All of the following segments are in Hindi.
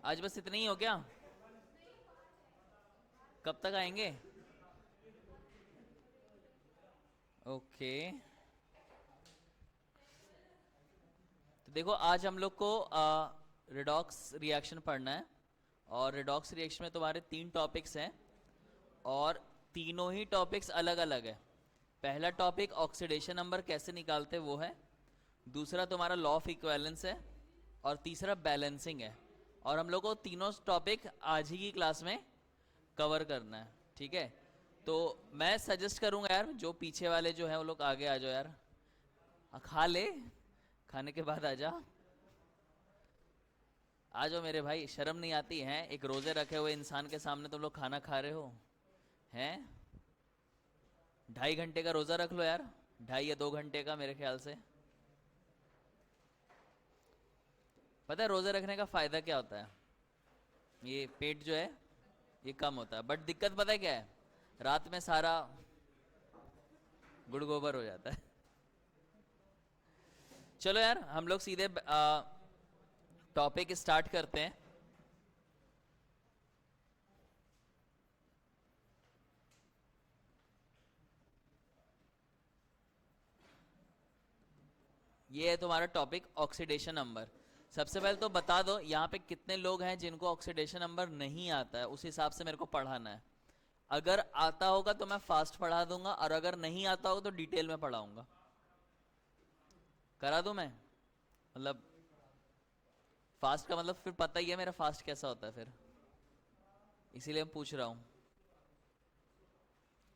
आज बस इतने ही हो क्या? कब तक आएंगे? ओके। तो देखो आज हम लोग को रिडॉक्स रिएक्शन पढ़ना है। और रिडॉक्स रिएक्शन में तुम्हारे 3 टॉपिक्स हैं। और तीनों ही टॉपिक्स अलग अलग है। पहला टॉपिक ऑक्सीडेशन नंबर कैसे निकालते वो है। दूसरा तुम्हारा लॉ ऑफ इक्विवेलेंस है। और तीसरा बैलेंसिंग है। और हम लोग को तीनों टॉपिक आज ही की क्लास में कवर करना है। ठीक है। तो मैं सजेस्ट करूंगा यार, जो पीछे वाले जो है वो लोग आगे आ जाओ यार। खा ले, खाने के बाद आ जा। आ जाओ मेरे भाई, शर्म नहीं आती है? एक रोजे रखे हुए इंसान के सामने तुम लोग खाना खा रहे हो हैं? 2.5 घंटे का रोजा रख लो यार, 2.5 या 2 घंटे का मेरे ख्याल से। पता है रोजे रखने का फायदा क्या होता है? ये पेट जो है ये कम होता है, बट दिक्कत पता है क्या है? रात में सारा गुड़ गोबर हो जाता है। चलो यार हम लोग सीधे टॉपिक स्टार्ट करते हैं। ये है तुम्हारा टॉपिक ऑक्सीडेशन नंबर। सबसे पहले तो बता दो यहाँ पे कितने लोग हैं जिनको ऑक्सीडेशन नंबर नहीं आता है, उस हिसाब से मेरे को पढ़ाना है। अगर आता होगा तो मैं फास्ट पढ़ा दूंगा, और अगर नहीं आता होगा तो डिटेल में पढ़ाऊंगा। करा दूं मैं? मतलब फास्ट का मतलब फिर पता ही है मेरा फास्ट कैसा होता है फिर, इसीलिए मैं पूछ रहा हूँ।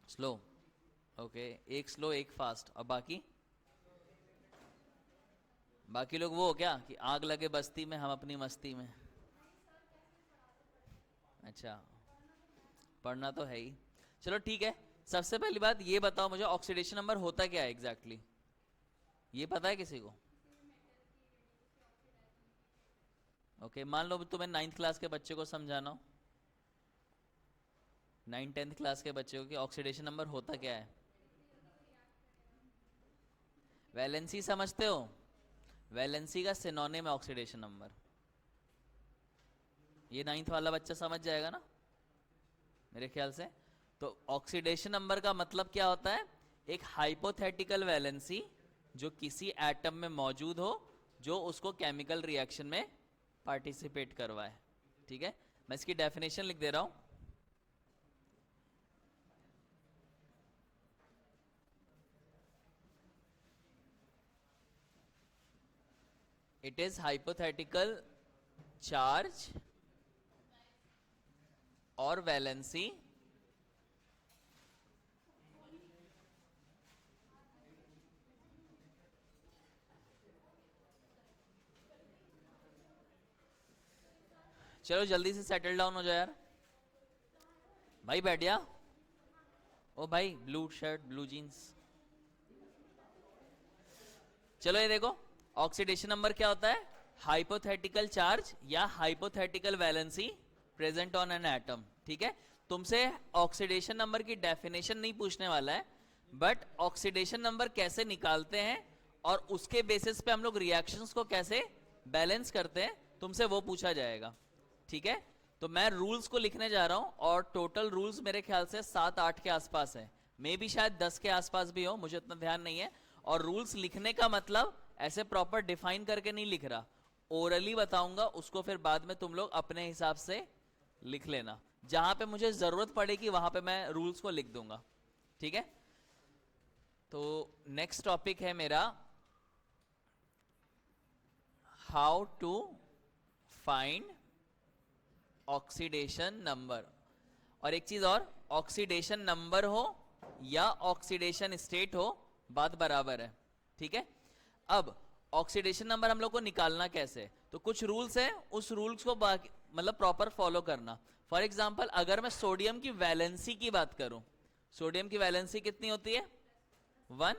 स्लो? ओके। एक स्लो एक फास्ट, और बाकी बाकी लोग वो हो क्या कि आग लगे बस्ती में हम अपनी मस्ती में? अच्छा, पढ़ना तो है ही। चलो ठीक है। सबसे पहली बात ये बताओ मुझे, ऑक्सीडेशन नंबर होता क्या है एग्जैक्टली exactly? ये पता है किसी को? ओके, मान लो तुम्हें 9th क्लास के बच्चे को समझाना हो, 9th 10th क्लास के बच्चे को, कि ऑक्सीडेशन नंबर होता क्या है। वैलेंसी समझते हो? वैलेंसी का सिनोनिम है ऑक्सीडेशन नंबर। ये 9th वाला बच्चा समझ जाएगा ना मेरे ख्याल से। तो ऑक्सीडेशन नंबर का मतलब क्या होता है? एक हाइपोथेटिकल वैलेंसी जो किसी एटम में मौजूद हो, जो उसको केमिकल रिएक्शन में पार्टिसिपेट करवाए। ठीक है, मैं इसकी डेफिनेशन लिख दे रहा हूं। इट इज हाइपोथेटिकल चार्ज और वैलेंसी चलो जल्दी से सेटल डाउन हो जाए यार। भाई बैठ जा। ओ भाई, ब्लू शर्ट ब्लू जीन्स। चलो ये देखो, ऑक्सीडेशन नंबर क्या होता है? हाइपोथेटिकल चार्ज या hypothetical valency present on an atom. ठीक है, तुमसे ऑक्सीडेशन नंबर की डेफिनेशन नहीं पूछने वाला है, बट ऑक्सीडेशन नंबर कैसे निकालते हैं और उसके बेसिस पे हम लोग रिएक्शंस को कैसे बैलेंस करते हैं, तुमसे वो पूछा जाएगा। ठीक है, तो मैं रूल्स को लिखने जा रहा हूं, और टोटल रूल्स मेरे ख्याल से 7-8 के आसपास है, मे भी शायद 10 के आसपास भी हो, मुझे इतना ध्यान नहीं है। और रूल्स लिखने का मतलब ऐसे प्रॉपर डिफाइन करके नहीं लिख रहा, ओरली बताऊंगा उसको, फिर बाद में तुम लोग अपने हिसाब से लिख लेना। जहां पे मुझे जरूरत पड़ेगी वहां पे मैं रूल्स को लिख दूंगा। ठीक है, तो नेक्स्ट टॉपिक है मेरा how to find oxidation number. और एक चीज और, ऑक्सीडेशन नंबर हो या ऑक्सीडेशन स्टेट हो, बात बराबर है। ठीक है, अब ऑक्सीडेशन नंबर हम लोग को निकालना कैसे, तो कुछ रूल्स है, उस रूल्स को मतलब प्रॉपर फॉलो करना। फॉर एग्जांपल अगर मैं सोडियम की वैलेंसी की बात करूं, सोडियम की वैलेंसी कितनी होती है? 1।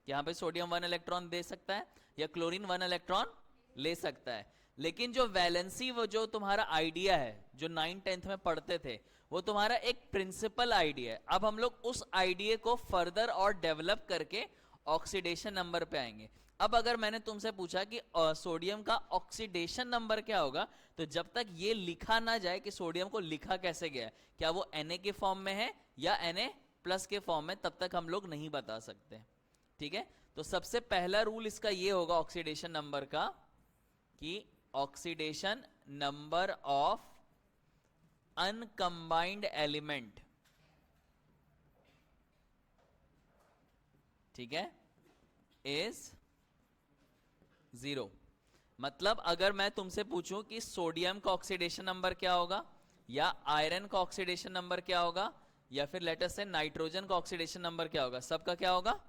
यहां पे सोडियम 1 इलेक्ट्रॉन दे सकता है, या क्लोरीन 1 इलेक्ट्रॉन ले सकता है। लेकिन जो वैलेंसी, वो जो तुम्हारा आइडिया है जो 9th 10th में पढ़ते थे, वो तुम्हारा एक प्रिंसिपल आइडिया है। अब हम लोग उस आइडिया को फर्दर और डेवलप करके ऑक्सीडेशन नंबर पे आएंगे। अब अगर मैंने तुमसे पूछा कि सोडियम का ऑक्सीडेशन नंबर क्या होगा, तो जब तक ये लिखा ना जाए कि सोडियम को लिखा कैसे गया है, क्या वो Na के फॉर्म में है या Na प्लस के फॉर्म में, तब तक हम लोग नहीं बता सकते। ठीक है, तो सबसे पहला रूल इसका ये होगा ऑक्सीडेशन नंबर का, कि ऑक्सीडेशन नंबर ऑफ अनकंबाइंड एलिमेंट, ठीक है, इज 0। मतलब अगर मैं तुमसे पूछूं कि सोडियम का ऑक्सीडेशन नंबर क्या होगा, या आयरन का ऑक्सीडेशन नंबर क्या होगा, या फिर लेटर से नाइट्रोजन का ऑक्सीडेशन नंबर क्या होगा, सबका क्या होगा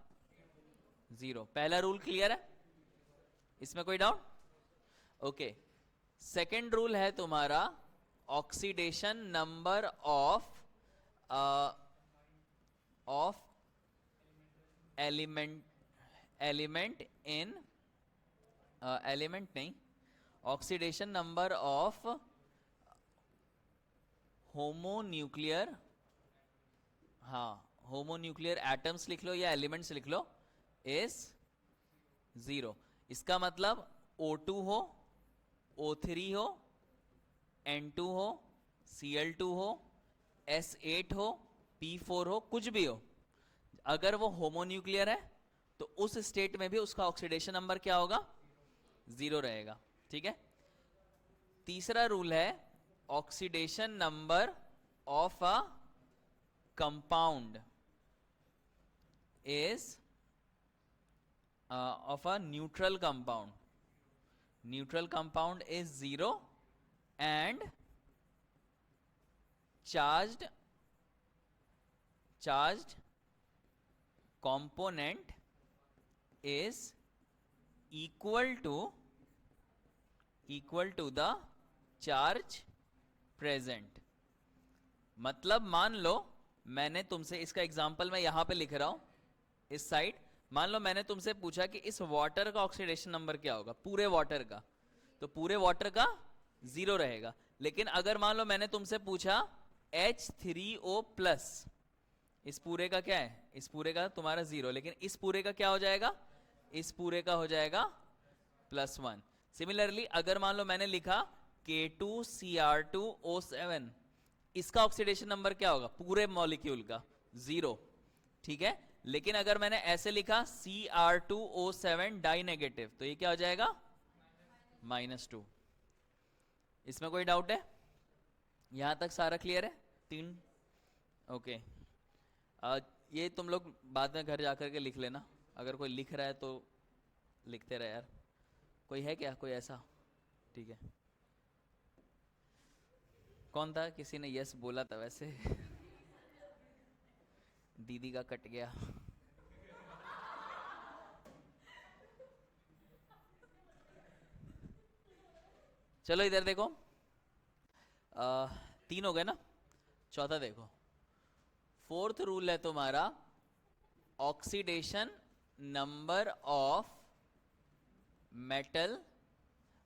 0। पहला रूल क्लियर है, इसमें कोई डाउट? ओके, सेकेंड रूल है तुम्हारा oxidation number of element, element in, element नहीं, ऑक्सीडेशन नंबर ऑफ होमोन्यूक्लियर, हाँ होमोन्यूक्लियर एटम्स लिख लो या एलिमेंट्स लिख लो, इज 0। इसका मतलब O2 हो, O3 हो, N2 हो, Cl2 हो, S8 हो, P4 हो, कुछ भी हो, अगर वो होमोन्यूक्लियर है तो उस स्टेट में भी उसका ऑक्सीडेशन नंबर क्या होगा 0 रहेगा। ठीक है, तीसरा रूल है oxidation number of a compound is of a neutral compound, neutral compound is 0 and charged component is equal to the charge present। मतलब मान लो मैंने तुमसे, इसका एग्जांपल मैं यहां पे लिख रहा हूं इस साइड, मान लो मैंने तुमसे पूछा कि इस वाटर का ऑक्सीडेशन नंबर क्या होगा, पूरे वाटर का, तो पूरे वाटर का 0 रहेगा। लेकिन अगर मान लो मैंने तुमसे पूछा H3O+, इस पूरे का क्या है, इस पूरे का तुम्हारा 0, लेकिन इस पूरे का क्या हो जाएगा, इस पूरे का हो जाएगा +1। सिमिलरली अगर मान लो मैंने लिखा K2Cr2O7, इसका ऑक्सीडेशन नंबर क्या होगा पूरे मॉलिक्यूल का 0। ठीक है, लेकिन अगर मैंने ऐसे लिखा Cr2O7 डाई नेगेटिव, तो ये क्या हो जाएगा -2। इसमें कोई डाउट है? यहां तक सारा क्लियर है? 3 ओके। ये तुम लोग बाद में घर जाकर के लिख लेना, अगर कोई लिख रहा है तो लिखते रहे यार। कोई है क्या, कोई ऐसा? ठीक है, कौन था, किसी ने यस बोला था वैसे दीदी का कट गया। चलो इधर देखो, 3 हो गए ना, चौथा देखो। फोर्थ रूल है तुम्हारा ऑक्सीडेशन नंबर ऑफ मेटल।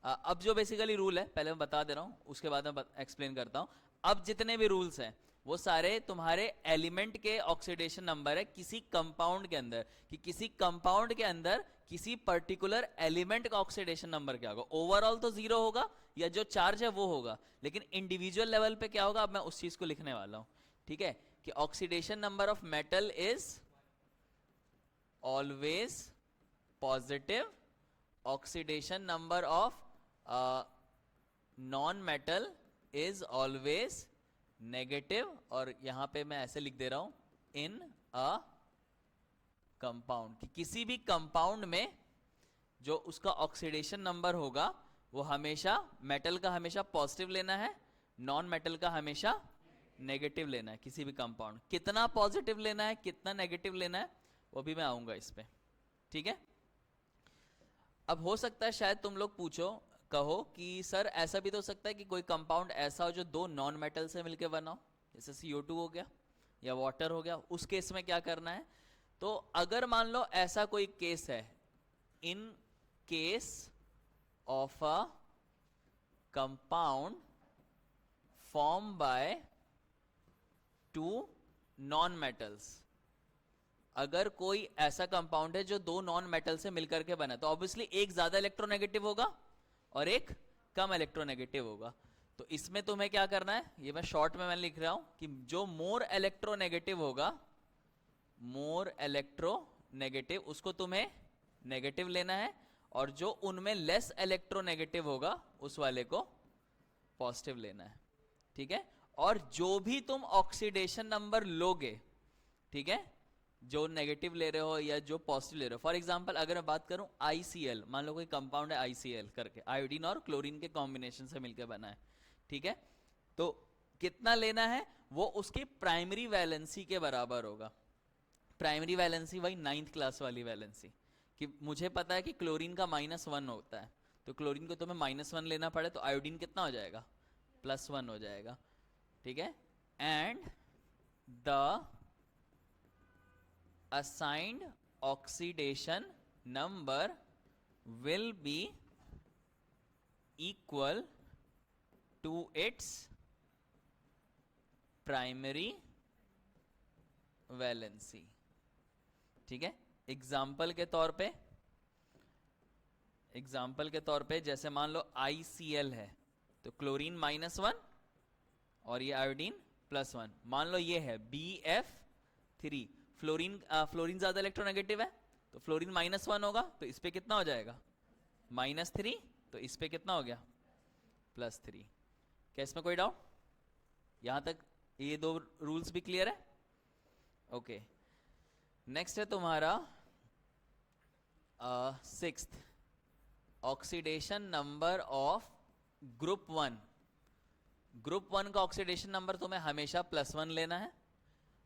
अब जो बेसिकली रूल है पहले मैं बता दे रहा हूं, उसके बाद मैं एक्सप्लेन करता हूं। अब जितने भी रूल्स हैं वो सारे तुम्हारे एलिमेंट के ऑक्सीडेशन नंबर है किसी कंपाउंड के अंदर, कि किसी कंपाउंड के अंदर किसी पर्टिकुलर एलिमेंट का ऑक्सीडेशन नंबर क्या होगा। ओवरऑल तो 0 होगा या जो चार्ज है वो होगा, लेकिन इंडिविजुअल लेवल पे क्या होगा, अब मैं उस चीज को लिखने वाला हूं। ठीक है, कि oxidation number of metal is always positive, oxidation number of non metal is always negative, और यहां पे मैं ऐसे लिख दे रहा हूं इन अ कंपाउंड, कि किसी भी कंपाउंड में जो उसका ऑक्सीडेशन नंबर होगा वो हमेशा मेटल का हमेशा पॉजिटिव लेना है, नॉन मेटल का हमेशा नेगेटिव लेना है। किसी भी कंपाउंड कितना पॉजिटिव लेना है कितना नेगेटिव लेना है वो भी मैं आऊंगा इस पे। ठीक है, अब हो सकता है शायद तुम लोग पूछो, कहो कि सर ऐसा भी तो हो सकता है कि कोई कंपाउंड ऐसा हो जो 2 नॉन मेटल से मिलकर बना हो, जैसे CO2 हो गया या वाटर हो गया, उस केस में क्या करना है। तो अगर मान लो ऐसा कोई केस है, in case of a compound form by 2 non metals, अगर कोई ऐसा कंपाउंड है जो दो नॉन मेटल से मिलकर के बना है, तो ऑब्वियसली एक ज्यादा इलेक्ट्रोनेगेटिव होगा और एक कम इलेक्ट्रोनेगेटिव होगा। तो इसमें तुम्हें क्या करना है, ये मैं शॉर्ट में मैं लिख रहा हूं कि जो मोर इलेक्ट्रोनेगेटिव होगा, मोर इलेक्ट्रोनेगेटिव, उसको तुम्हें नेगेटिव लेना है, और जो उनमें लेस इलेक्ट्रोनेगेटिव होगा उस वाले को पॉजिटिव लेना है। ठीक है, और जो भी तुम ऑक्सीडेशन नंबर लोगे, ठीक है, जो नेगेटिव ले रहे हो या जो पॉजिटिव ले रहे हो, फॉर एग्जांपल अगर मैं बात करूं ICl, मान लो कोई कंपाउंड है ICl करके, आयोडीन और क्लोरीन के कॉम्बिनेशन से मिलकर बना है, ठीक है, तो कितना लेना है, वो उसकी प्राइमरी वैलेंसी के बराबर होगा। प्राइमरी वैलेंसी वही 9th क्लास वाली वैलेंसी, कि मुझे पता है कि क्लोरीन का -1 होता है, तो क्लोरीन को तुम्हें -1 लेना पड़े तो आयोडीन कितना हो जाएगा, +1 हो जाएगा। ठीक है, and the assigned oxidation number will be equal to its primary valency। ठीक है, एग्जाम्पल के तौर पे जैसे मान लो ICl है, तो क्लोरीन -1 और ये आयोडीन +1। मान लो ये है BF3, फ्लोरीन ज्यादा इलेक्ट्रोनेगेटिव है, तो फ्लोरीन -1 होगा, तो इस पे कितना हो जाएगा, -3, तो इस पे कितना हो गया, +3। क्या इसमें कोई डाउट, यहां तक ये दो रूल्स भी क्लियर है? ओके, नेक्स्ट है तुम्हारा 6th, oxidation number of group 1। Group 1 का ऑक्सीडेशन नंबर तुम्हें हमेशा +1 लेना है,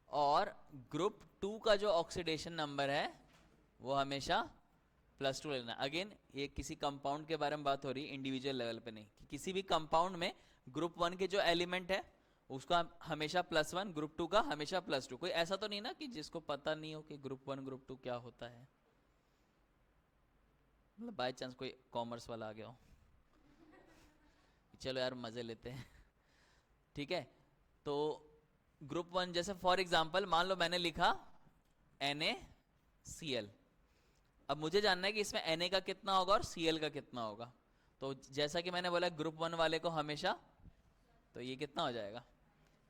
और ग्रुप 2 का जो ऑक्सीडेशन नंबर है वो हमेशा +2 लेना। अगेन ये किसी कंपाउंड के बारे में बात हो रही है, इंडिविजुअल लेवल पे नहीं, कि किसी भी कंपाउंड में ग्रुप 1 के जो एलिमेंट है उसका हमेशा +1, ग्रुप 2 का हमेशा +2। कोई ऐसा तो नहीं ना कि जिसको पता नहीं हो कि ग्रुप 1 ग्रुप 2 क्या होता है, मतलब बाय चांस कोई कॉमर्स वाला आ गया हो, चलो यार मजे लेते हैं। ठीक है, तो ग्रुप 1 जैसे फॉर एग्जांपल मान लो मैंने लिखा NaCl, अब मुझे जानना है कि इसमें Na का कितना होगा और Cl का कितना होगा। तो जैसा कि मैंने बोला ग्रुप 1 वाले को हमेशा, तो ये कितना हो जाएगा,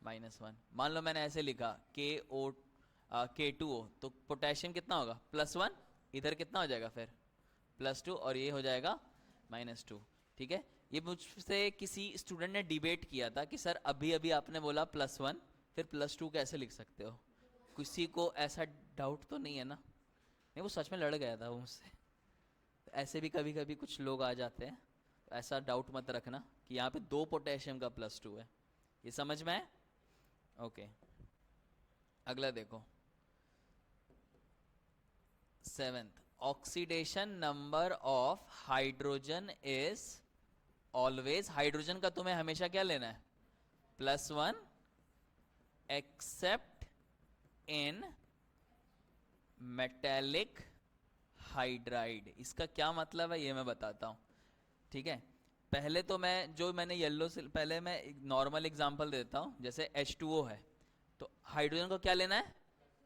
-1। मान लो मैंने ऐसे लिखा K2O, तो पोटेशियम कितना होगा, +1, इधर कितना हो जाएगा फिर +2, और ये हो जाएगा -2। ठीक है, ये मुझसे किसी स्टूडेंट ने डिबेट किया था कि सर अभी अभी आपने बोला +1 फिर +2 कैसे लिख सकते हो, किसी को ऐसा डाउट तो नहीं है ना? नहीं, वो सच में लड़ गया था वो मुझसे। ऐसे भी कभी कभी कुछ लोग आ जाते हैं, तो ऐसा डाउट मत रखना कि यहाँ पे 2 पोटेशियम का +2 है। ये समझ में है? ओके, अगला देखो 7th, oxidation number of hydrogen is always, hydrogen का तुम्हें हमेशा क्या लेना है, +1 एक्सेप्ट इन मेटेलिक हाइड्राइड। इसका क्या मतलब है ये मैं बताता हूं। ठीक है, पहले तो मैंने येलो से पहले मैं एक नॉर्मल एग्जांपल देता हूं, जैसे H2O है, तो हाइड्रोजन को क्या लेना है,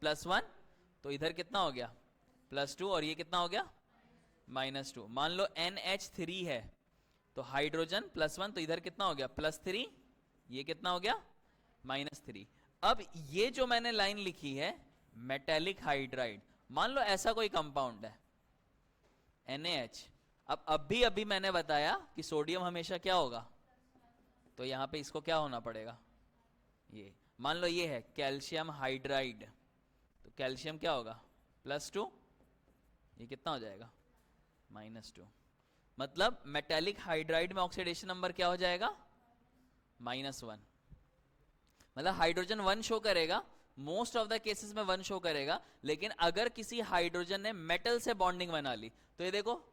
+1, तो इधर कितना हो गया, +2, और ये कितना हो गया, -2। मान लो NH3 है, तो हाइड्रोजन +1, तो इधर कितना हो गया, +3, ये कितना हो गया, -3। अब ये जो मैंने लाइन लिखी है मेटेलिक हाइड्राइड, मान लो ऐसा कोई कंपाउंड है NaH, अब अभी मैंने बताया कि सोडियम हमेशा क्या होगा, तो यहां पे इसको क्या होना पड़ेगा, ये मान लो ये है कैल्शियम हाइड्राइड, तो कैल्शियम क्या होगा, +2, ये कितना हो जाएगा, -2। मतलब मेटेलिक हाइड्राइड में ऑक्सीडेशन नंबर क्या हो जाएगा, -1। मतलब हाइड्रोजन 1 शो करेगा, मोस्ट ऑफ द केसेस में 1 शो करेगा, लेकिन अगर किसी हाइड्रोजन ने मेटल से बॉन्डिंग बना ली, तो ये देखो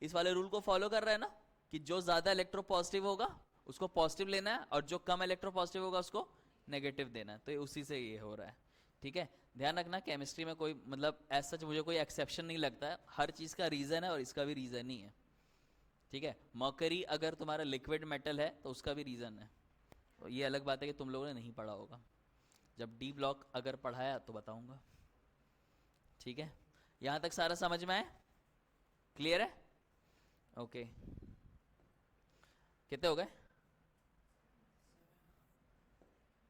इस वाले रूल को फॉलो कर रहा है ना, कि जो ज्यादा इलेक्ट्रोपॉजिटिव होगा उसको पॉजिटिव लेना है, और जो कम इलेक्ट्रोपॉजिटिव होगा उसको नेगेटिव देना है, तो उसी से ये हो रहा है। ठीक है, ध्यान रखना केमिस्ट्री में कोई मतलब ऐसा मुझे कोई एक्सेप्शन नहीं लगता है, हर चीज का रीजन है और इसका भी रीजन ही है। ठीक है, मर्करी अगर तुम्हारा लिक्विड मेटल है तो उसका भी रीजन है, तो ये अलग बात है कि तुम लोगों ने नहीं पढ़ा होगा, जब डी ब्लॉक अगर पढ़ाया तो बताऊंगा। ठीक है, यहां तक सारा समझ में आए? क्लियर है? ओके, कितने हो गए?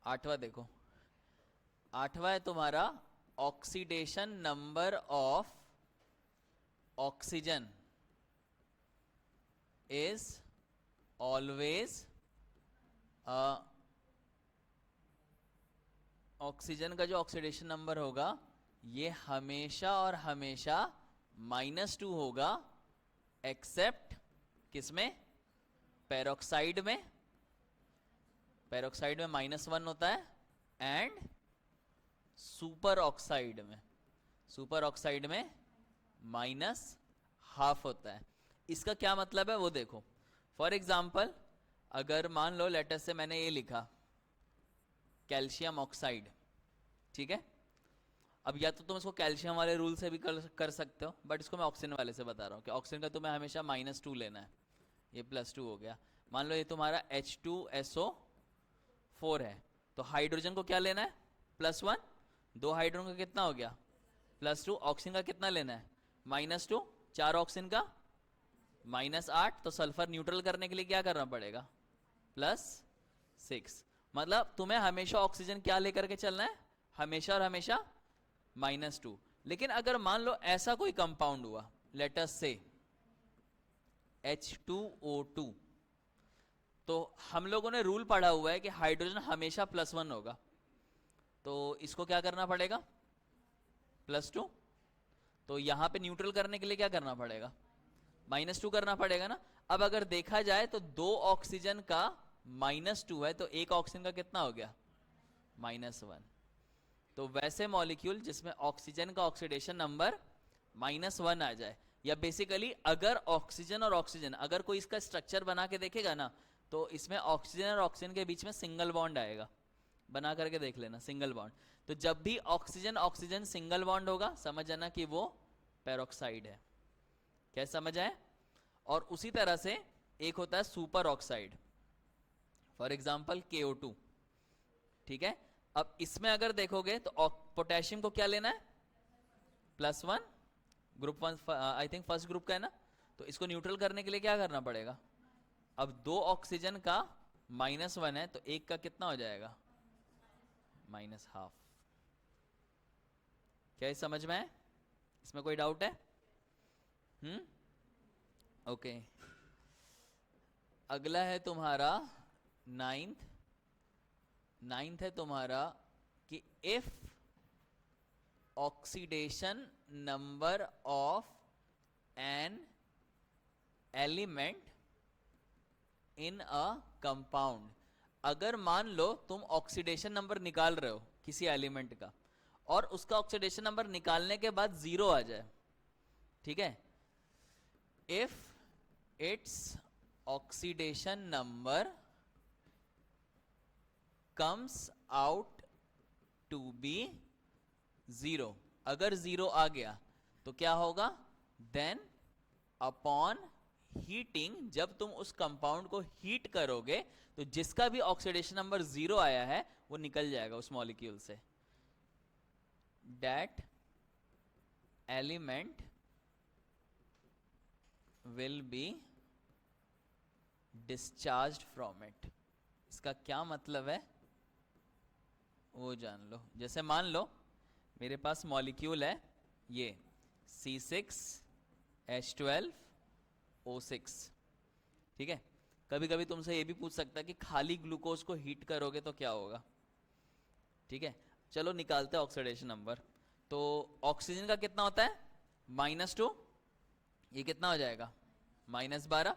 8वां देखो, 8वां है तुम्हारा oxidation number of oxygen is always, oxygen का जो ऑक्सीडेशन नंबर होगा ये हमेशा और हमेशा -2 होगा, एक्सेप्ट किसमें? पेरोक्साइड में। पेरोक्साइड में -1 होता है, एंड सुपर ऑक्साइड में, सुपर ऑक्साइड में -½ होता है। इसका क्या मतलब है वो देखो। फॉर एग्जाम्पल, अगर मान लो लेटर से मैंने ये लिखा कैल्शियम ऑक्साइड, ठीक है, अब या तो तुम इसको कैल्शियम वाले रूल से भी कर सकते हो, बट इसको मैं ऑक्सीजन वाले से बता रहा हूँ कि ऑक्सीजन का तुम्हें हमेशा -2 लेना है, ये +2 हो गया। मान लो ये तुम्हारा H2SO4 है, तो हाइड्रोजन को क्या लेना है? +1, 2 हाइड्रोजन का कितना हो गया? +2, ऑक्सीजन का कितना लेना है? -2, 4 ऑक्सीजन का -8, तो सल्फर न्यूट्रल करने के लिए क्या करना पड़ेगा? +6। मतलब तुम्हें हमेशा ऑक्सीजन क्या लेकर के चलना है? हमेशा और हमेशा -2। लेकिन अगर मान लो ऐसा कोई कंपाउंड हुआ, लेट अस से H2O2, तो हम लोगों ने रूल पढ़ा हुआ है कि हाइड्रोजन हमेशा +1 होगा, तो इसको क्या करना पड़ेगा? +2। तो यहां पे न्यूट्रल करने के लिए क्या करना पड़ेगा? -2 करना पड़ेगा ना। अब अगर देखा जाए तो 2 ऑक्सीजन का -2 है, तो एक ऑक्सीजन का कितना हो गया? -1। तो वैसे मॉलिक्यूल जिसमें ऑक्सीजन का ऑक्सीडेशन नंबर -1 आ जाए, या बेसिकली अगर ऑक्सीजन और ऑक्सीजन, अगर कोई इसका स्ट्रक्चर बना के देखेगा ना, तो इसमें ऑक्सीजन और ऑक्सीजन के बीच में सिंगल बॉन्ड आएगा, बना करके देख लेना, सिंगल बॉन्ड। तो जब भी ऑक्सीजन ऑक्सीजन सिंगल बॉन्ड होगा, समझ जाना कि वो पेरोक्साइड है। क्या समझ आए? और उसी तरह से एक होता है super oxide, for example KO2, ठीक है। अब इसमें अगर देखोगे तो पोटेशियम को क्या लेना है? +1, group 1 I think first group का है ना, तो इसको न्यूट्रल करने के लिए क्या करना पड़ेगा? अब 2 ऑक्सीजन का -1 है, तो एक का कितना हो जाएगा? -½ क्या ये समझ में है? इसमें कोई डाउट है? ओके, अगला है तुम्हारा 9th है तुम्हारा कि if oxidation number of an element in a compound, अगर मान लो तुम ऑक्सीडेशन नंबर निकाल रहे हो किसी एलिमेंट का, और उसका ऑक्सीडेशन नंबर निकालने के बाद 0 आ जाए, ठीक है, if its oxidation number comes out to be 0, अगर 0 आ गया तो क्या होगा? देन अपॉन हीटिंग, जब तुम उस कंपाउंड को हीट करोगे तो जिसका भी ऑक्सीडेशन नंबर 0 आया है वो निकल जाएगा उस मॉलिक्यूल से। That element will be discharged from it. इसका क्या मतलब है वो जान लो। जैसे मान लो मेरे पास मॉलिक्यूल है ये C6H12O6, ठीक है। कभी कभी तुमसे ये भी पूछ सकता है कि खाली ग्लूकोज को हीट करोगे तो क्या होगा, ठीक है। चलो निकालते हैं ऑक्सीडेशन नंबर। तो ऑक्सीजन का कितना होता है? -2, ये कितना हो जाएगा? -12।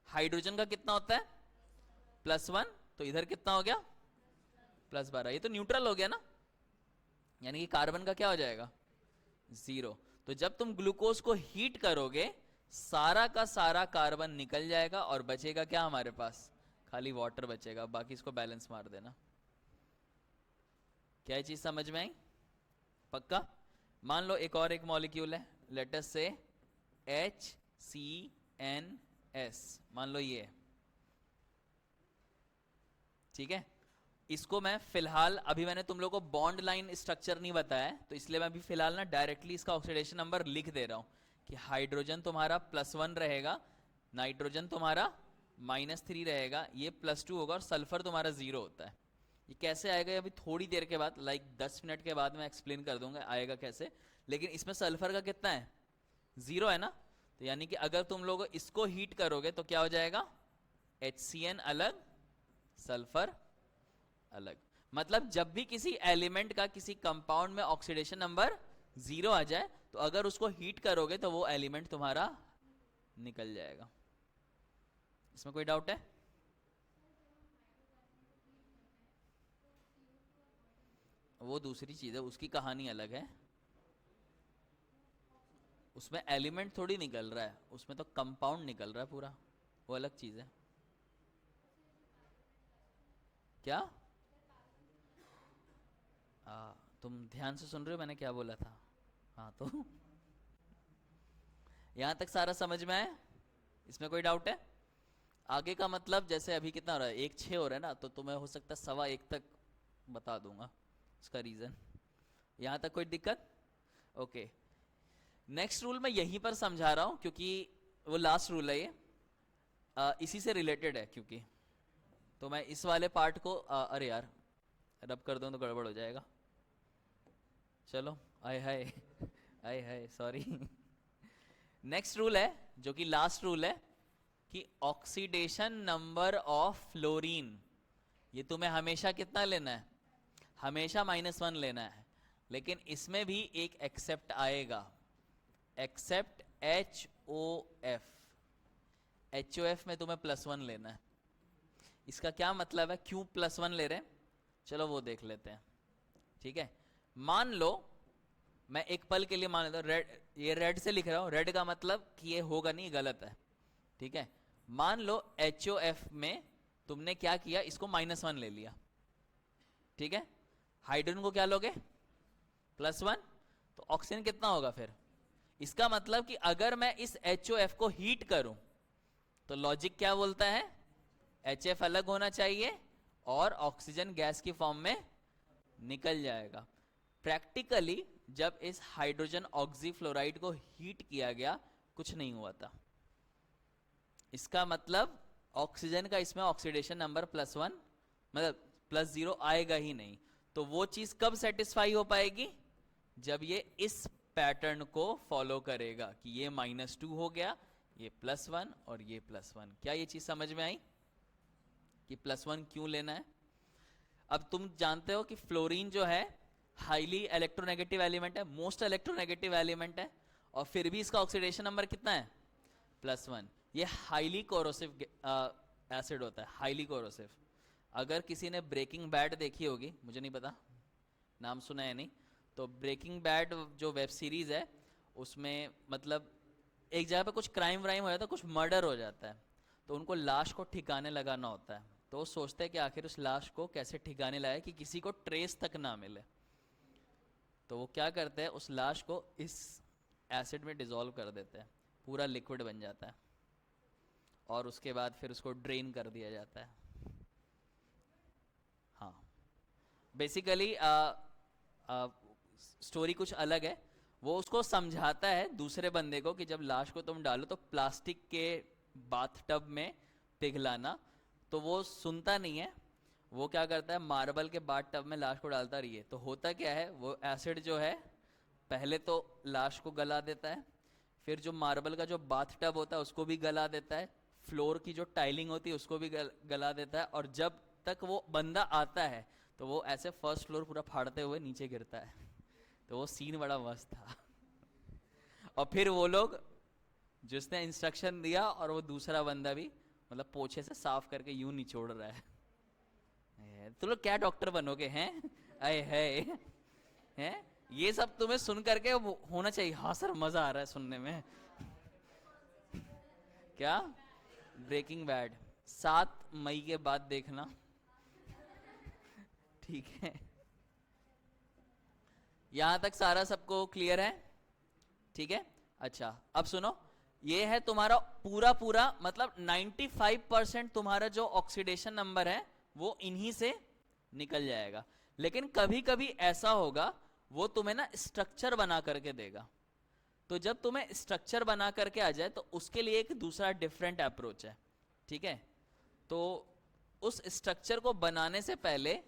हाइड्रोजन का कितना होता है? +1, तो इधर कितना हो गया? +12। ये तो न्यूट्रल हो गया ना, यानी कि कार्बन का क्या हो जाएगा? 0। तो जब तुम ग्लूकोज को हीट करोगे सारा का सारा कार्बन निकल जाएगा और बचेगा क्या हमारे पास? खाली वाटर बचेगा, बाकी इसको बैलेंस मार देना। क्या ये चीज समझ में आई? पक्का? मान लो एक मॉलिक्यूल है, लेट अस से HCNS, मान लो ये, ठीक है। इसको मैं फिलहाल, अभी मैंने तुम लोग को बॉन्ड लाइन स्ट्रक्चर नहीं बताया है, तो इसलिए मैं अभी फिलहाल ना डायरेक्टली इसका ऑक्सीडेशन नंबर लिख दे रहा हूं कि हाइड्रोजन तुम्हारा +1 रहेगा, नाइट्रोजन तुम्हारा -3 रहेगा, ये +2 होगा और सल्फर तुम्हारा 0 होता है। ये कैसे आएगा अभी थोड़ी देर के बाद, लाइक 10 मिनट के बाद मैं एक्सप्लेन कर दूंगा आएगा कैसे। लेकिन इसमें सल्फर का कितना है, 0 है ना, तो यानी कि अगर तुम लोग इसको हीट करोगे तो क्या हो जाएगा, HCN अलग, सल्फर अलग। मतलब जब भी किसी एलिमेंट का किसी कंपाउंड में ऑक्सीडेशन नंबर 0 आ जाए, तो अगर उसको हीट करोगे तो वो एलिमेंट तुम्हारा निकल जाएगा। इसमें कोई डाउट है? वो दूसरी चीज है, उसकी कहानी अलग है। उसमें एलिमेंट थोड़ी निकल रहा है, उसमें तो कंपाउंड निकल रहा है पूरा, वो अलग चीज है। क्या तुम ध्यान से सुन रहे हो मैंने क्या बोला था? हाँ, तो यहां तक सारा समझ में आया? इसमें कोई डाउट है? आगे का मतलब जैसे अभी कितना हो रहा है, 1:06 हो रहा है ना, तो तुम्हें हो सकता है 1:15 तक बता दूंगा उसका रीजन। यहां तक कोई दिक्कत? ओके, नेक्स्ट रूल मैं यहीं पर समझा रहा हूं क्योंकि वो लास्ट रूल है ये, इसी से रिलेटेड है क्योंकि, तो मैं इस वाले पार्ट को अरे यार रब कर दूं तो गड़बड़ हो जाएगा। चलो, आय हाय आय हाय, सॉरी। नेक्स्ट रूल है जो कि लास्ट रूल है कि ऑक्सीडेशन नंबर ऑफ फ्लोरीन, ये तुम्हें हमेशा कितना लेना है, हमेशा -1 लेना है। लेकिन इसमें भी एक एक्सेप्ट आएगा, एक्सेप्ट HOF। HOF में तुम्हें +1 लेना है। इसका क्या मतलब है, क्यों +1 ले रहे हैं, चलो वो देख लेते हैं। ठीक है, मान लो मैं एक पल के लिए मान लेता हूं, रेड, ये रेड से लिख रहा हूं, रेड का मतलब कि ये होगा नहीं, गलत है। ठीक है, मान लो HOF में तुमने क्या किया, इसको -1 ले लिया। ठीक है, हाइड्रोजन को क्या लोगे, +1, तो ऑक्सीजन कितना होगा फिर? इसका मतलब कि अगर मैं इस HOF को हीट करूं तो लॉजिक क्या बोलता है, HF अलग होना चाहिए और ऑक्सीजन गैस की फॉर्म में निकल जाएगा। प्रैक्टिकली जब इस हाइड्रोजन ऑक्सीफ्लोराइड को हीट किया गया कुछ नहीं हुआ था। इसका मतलब ऑक्सीजन का इसमें ऑक्सीडेशन नंबर +1 मतलब +0 आएगा ही नहीं। तो वो चीज कब सेटिस्फाई हो पाएगी, जब ये इस पैटर्न को फॉलो करेगा कि ये -2 हो गया, ये +1 और ये +1। क्या ये चीज समझ में आई कि +1 क्यों लेना है? अब तुम जानते हो कि फ्लोरीन जो है हाईली इलेक्ट्रोनेगेटिव एलिमेंट है, मोस्ट इलेक्ट्रोनेगेटिव एलिमेंट है, और फिर भी इसका ऑक्सीडेशन नंबर कितना है, +1। ये हाईली कोरोसिव एसिड होता है, हाईली कोरोसिव। अगर किसी ने ब्रेकिंग बैड देखी होगी, मुझे नहीं पता, नाम सुना है नहीं, तो ब्रेकिंग बैड जो वेब सीरीज है उसमें मतलब एक जगह पे कुछ क्राइम व्राइम हो जाता है, कुछ मर्डर हो जाता है, तो उनको लाश को ठिकाने लगाना होता है। तो वो सोचते हैं कि आखिर उस लाश को कैसे ठिकाने लगाए कि किसी को ट्रेस तक ना मिले। तो वो क्या करते हैं, उस लाश को इस एसिड में डिसॉल्व कर देते हैं, पूरा लिक्विड बन जाता है, और उसके बाद फिर उसको ड्रेन कर दिया जाता है। हाँ, बेसिकली स्टोरी कुछ अलग है। वो उसको समझाता है दूसरे बंदे को कि जब लाश को तुम डालो तो प्लास्टिक के बाथटब में पिघलाना, तो वो सुनता नहीं है। वो क्या करता है, मार्बल के बाथटब में लाश को डालता रहिए। तो होता क्या है, वो एसिड जो है पहले तो लाश को गला देता है, फिर जो मार्बल का जो बाथटब होता है उसको भी गला देता है, फ्लोर की जो टाइलिंग होती है उसको भी गला देता है, और जब तक वो बंदा आता है तो वो ऐसे फर्स्ट फ्लोर पूरा फाड़ते हुए नीचे गिरता है। तो वो सीन बड़ा मस्त था। और फिर वो लोग, जिसने इंस्ट्रक्शन दिया और वो दूसरा बंदा भी मतलब पोछे से साफ करके यूं निचोड़ रहा है। तुम लोग क्या डॉक्टर बनोगे हैं, अरे है ये सब तुम्हें सुन करके होना चाहिए, हाँ सर मजा आ रहा है सुनने में। क्या ब्रेकिंग बैड 7 मई के बाद देखना, ठीक है। यहां तक सारा सबको क्लियर है? ठीक है, अच्छा अब सुनो, ये है तुम्हारा पूरा पूरा मतलब 95% तुम्हारा जो ऑक्सीडेशन नंबर है वो इन्हीं से निकल जाएगा। लेकिन कभी कभी ऐसा होगा वो तुम्हें ना स्ट्रक्चर बना करके देगा, तो जब तुम्हें स्ट्रक्चर बना करके आ जाए तो उसके लिए एक दूसरा डिफरेंट अप्रोच है, ठीक है। तो उस स्ट्रक्चर को बनाने से पहले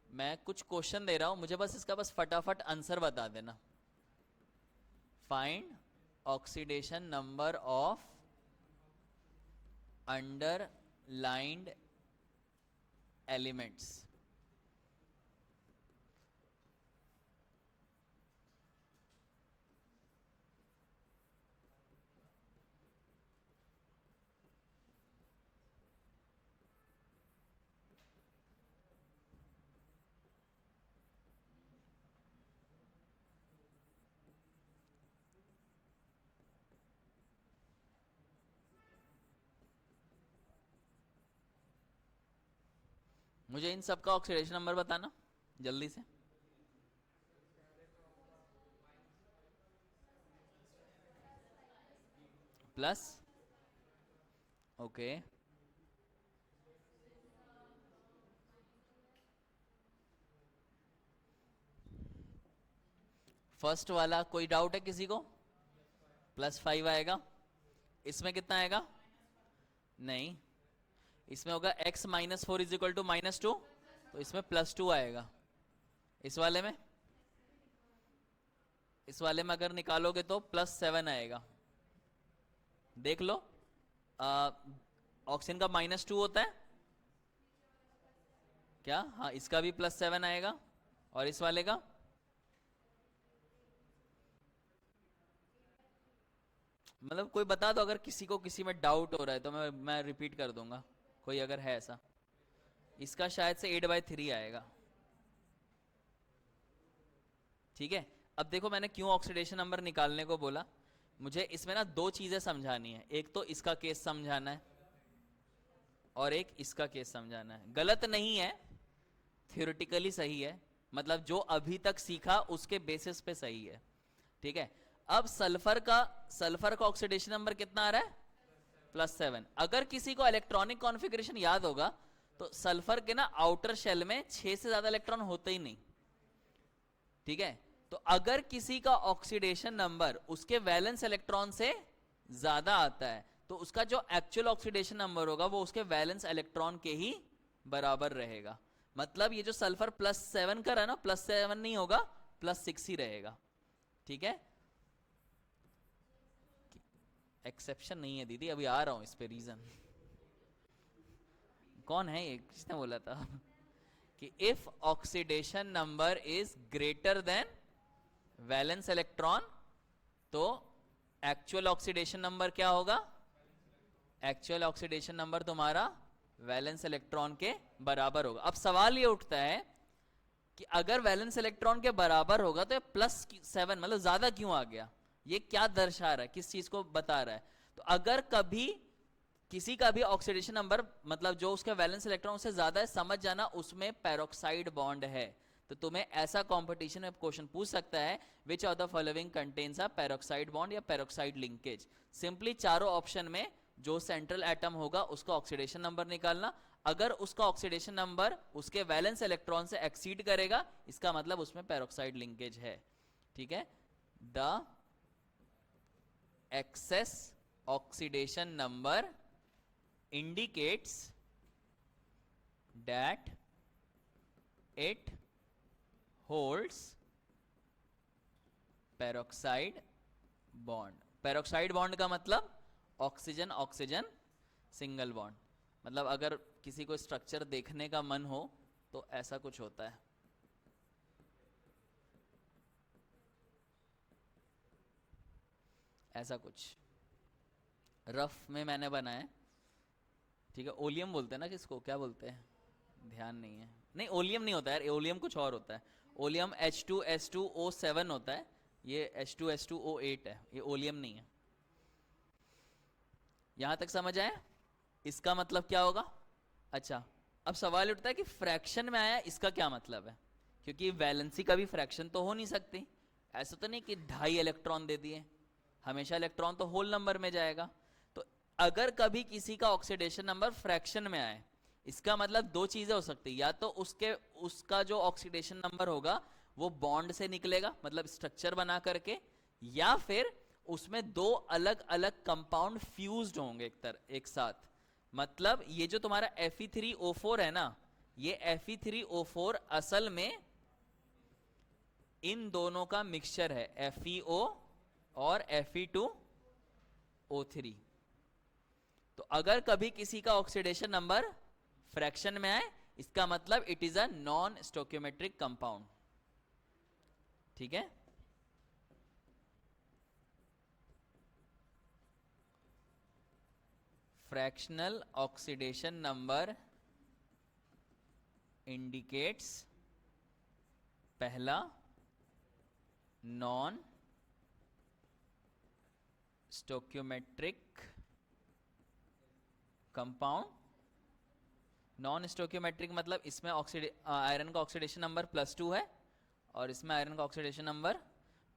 मैं कुछ क्वेश्चन दे रहा हूं, मुझे बस इसका बस फटाफट आंसर बता देना। Find oxidation number of underlined elements. मुझे इन सब का ऑक्सीडेशन नंबर बताना जल्दी से। Plus, okay. फर्स्ट वाला कोई डाउट है किसी को? +5 आएगा। इसमें कितना आएगा? नहीं, इसमें होगा x - 4 = -2, तो इसमें +2 आएगा। इस वाले में अगर निकालोगे तो +7 आएगा। देख लो, ऑक्सीजन का -2 होता है क्या? हाँ, इसका भी +7 आएगा। और इस वाले का मतलब कोई बता दो, अगर किसी को किसी में डाउट हो रहा है तो मैं रिपीट कर दूंगा, कोई अगर है ऐसा। इसका शायद से 8/3 आएगा, ठीक है। अब देखो मैंने क्यों ऑक्सीडेशन नंबर निकालने को बोला। मुझे इसमें ना दो चीजें समझानी है, एक तो इसका केस समझाना है और एक इसका केस समझाना है। गलत नहीं है, थ्योरेटिकली सही है, मतलब जो अभी तक सीखा उसके बेसिस पे सही है, ठीक है। अब सल्फर का ऑक्सीडेशन नंबर कितना आ रहा है? +7। अगर किसी को इलेक्ट्रॉनिक कॉन्फ़िगरेशन याद होगा तो सल्फर के ना आउटर शेल में 6 से ज्यादा इलेक्ट्रॉन होते ही नहीं, ठीक है। तो अगर किसी का ऑक्सीडेशन नंबर उसके वैलेंस इलेक्ट्रॉन से ज्यादा आता है तो उसका जो एक्चुअल ऑक्सीडेशन नंबर होगा वो उसके वैलेंस इलेक्ट्रॉन के ही बराबर रहेगा। मतलब ये जो सल्फर +7 कर रहा है ना, +7 नहीं होगा, +6 ही रहेगा, ठीक है। एक्सेप्शन नहीं है दीदी, अभी आ रहा हूं इस पे रीजन। कौन है ये, किसने बोला था कि if oxidation number is greater than valence electron तो एक्चुअल ऑक्सीडेशन नंबर क्या होगा? एक्चुअल ऑक्सीडेशन नंबर तुम्हारा वैलेंस इलेक्ट्रॉन के बराबर होगा। अब सवाल ये उठता है कि अगर वैलेंस इलेक्ट्रॉन के बराबर होगा तो +7 मतलब ज्यादा क्यों आ गया? ये क्या दर्शा रहा है, किस चीज को बता रहा है? तो अगर कभी किसी का भी ऑक्सीडेशन नंबर मतलब जो उसके वैलेंस इलेक्ट्रॉन से ज्यादा है, समझ जाना उसमें पेरोक्साइड बॉन्ड है। तो तुम्हें ऐसा कंपटीशन में क्वेश्चन पूछ सकता है, which of the following contains a peroxide bond या पेरोक्साइड लिंकेज। सिंपली चारों ऑप्शन में जो सेंट्रल एटम होगा उसका ऑक्सीडेशन नंबर निकालना। अगर उसका ऑक्सीडेशन नंबर उसके वैलेंस इलेक्ट्रॉन से एक्सीड करेगा, इसका मतलब उसमें पेरोक्साइड लिंकेज है, ठीक है। The excess oxidation number indicates that it holds peroxide bond। peroxide bond का मतलब ऑक्सीजन ऑक्सीजन सिंगल बॉन्ड। मतलब अगर किसी को स्ट्रक्चर देखने का मन हो तो ऐसा कुछ होता है। ऐसा कुछ रफ में मैंने बनाया, ठीक है। ओलियम बोलते हैं ना, किसको क्या बोलते हैं, ध्यान नहीं है। नहीं, ओलियम नहीं होता यार, ओलियम कुछ और होता है। ओलियम H2S2O7 होता है, ये H2S2O8 है, ये ओलियम नहीं है। यहां तक समझ आए? इसका मतलब क्या होगा? अच्छा, अब सवाल उठता है कि फ्रैक्शन में आया, इसका क्या मतलब है? क्योंकि वैलेंसी का भी फ्रैक्शन तो हो नहीं सकती। ऐसा तो नहीं कि 2.5 इलेक्ट्रॉन दे दिए, हमेशा इलेक्ट्रॉन तो होल नंबर में जाएगा। तो अगर कभी किसी का ऑक्सीडेशन नंबर फ्रैक्शन में आए, इसका मतलब दो चीजें हो सकती है, या तो उसका जो ऑक्सीडेशन नंबर होगा वो बॉन्ड से निकलेगा, मतलब स्ट्रक्चर बना करके, या फिर उसमें दो अलग अलग कंपाउंड फ्यूज्ड होंगे एक साथ। मतलब ये जो तुम्हारा Fe3O4 है ना, ये Fe3O4 असल में इन दोनों का मिक्सचर है, FeO और Fe2O3। तो अगर कभी किसी का ऑक्सीडेशन नंबर फ्रैक्शन में आए, इसका मतलब it is a non stoichiometric compound. ठीक है, फ्रैक्शनल ऑक्सीडेशन नंबर इंडिकेट्स पहला non stoichiometric compound. Non stoichiometric मतलब इसमें आयरन का ऑक्सीडेशन नंबर +2 है और इसमें आयरन का ऑक्सीडेशन नंबर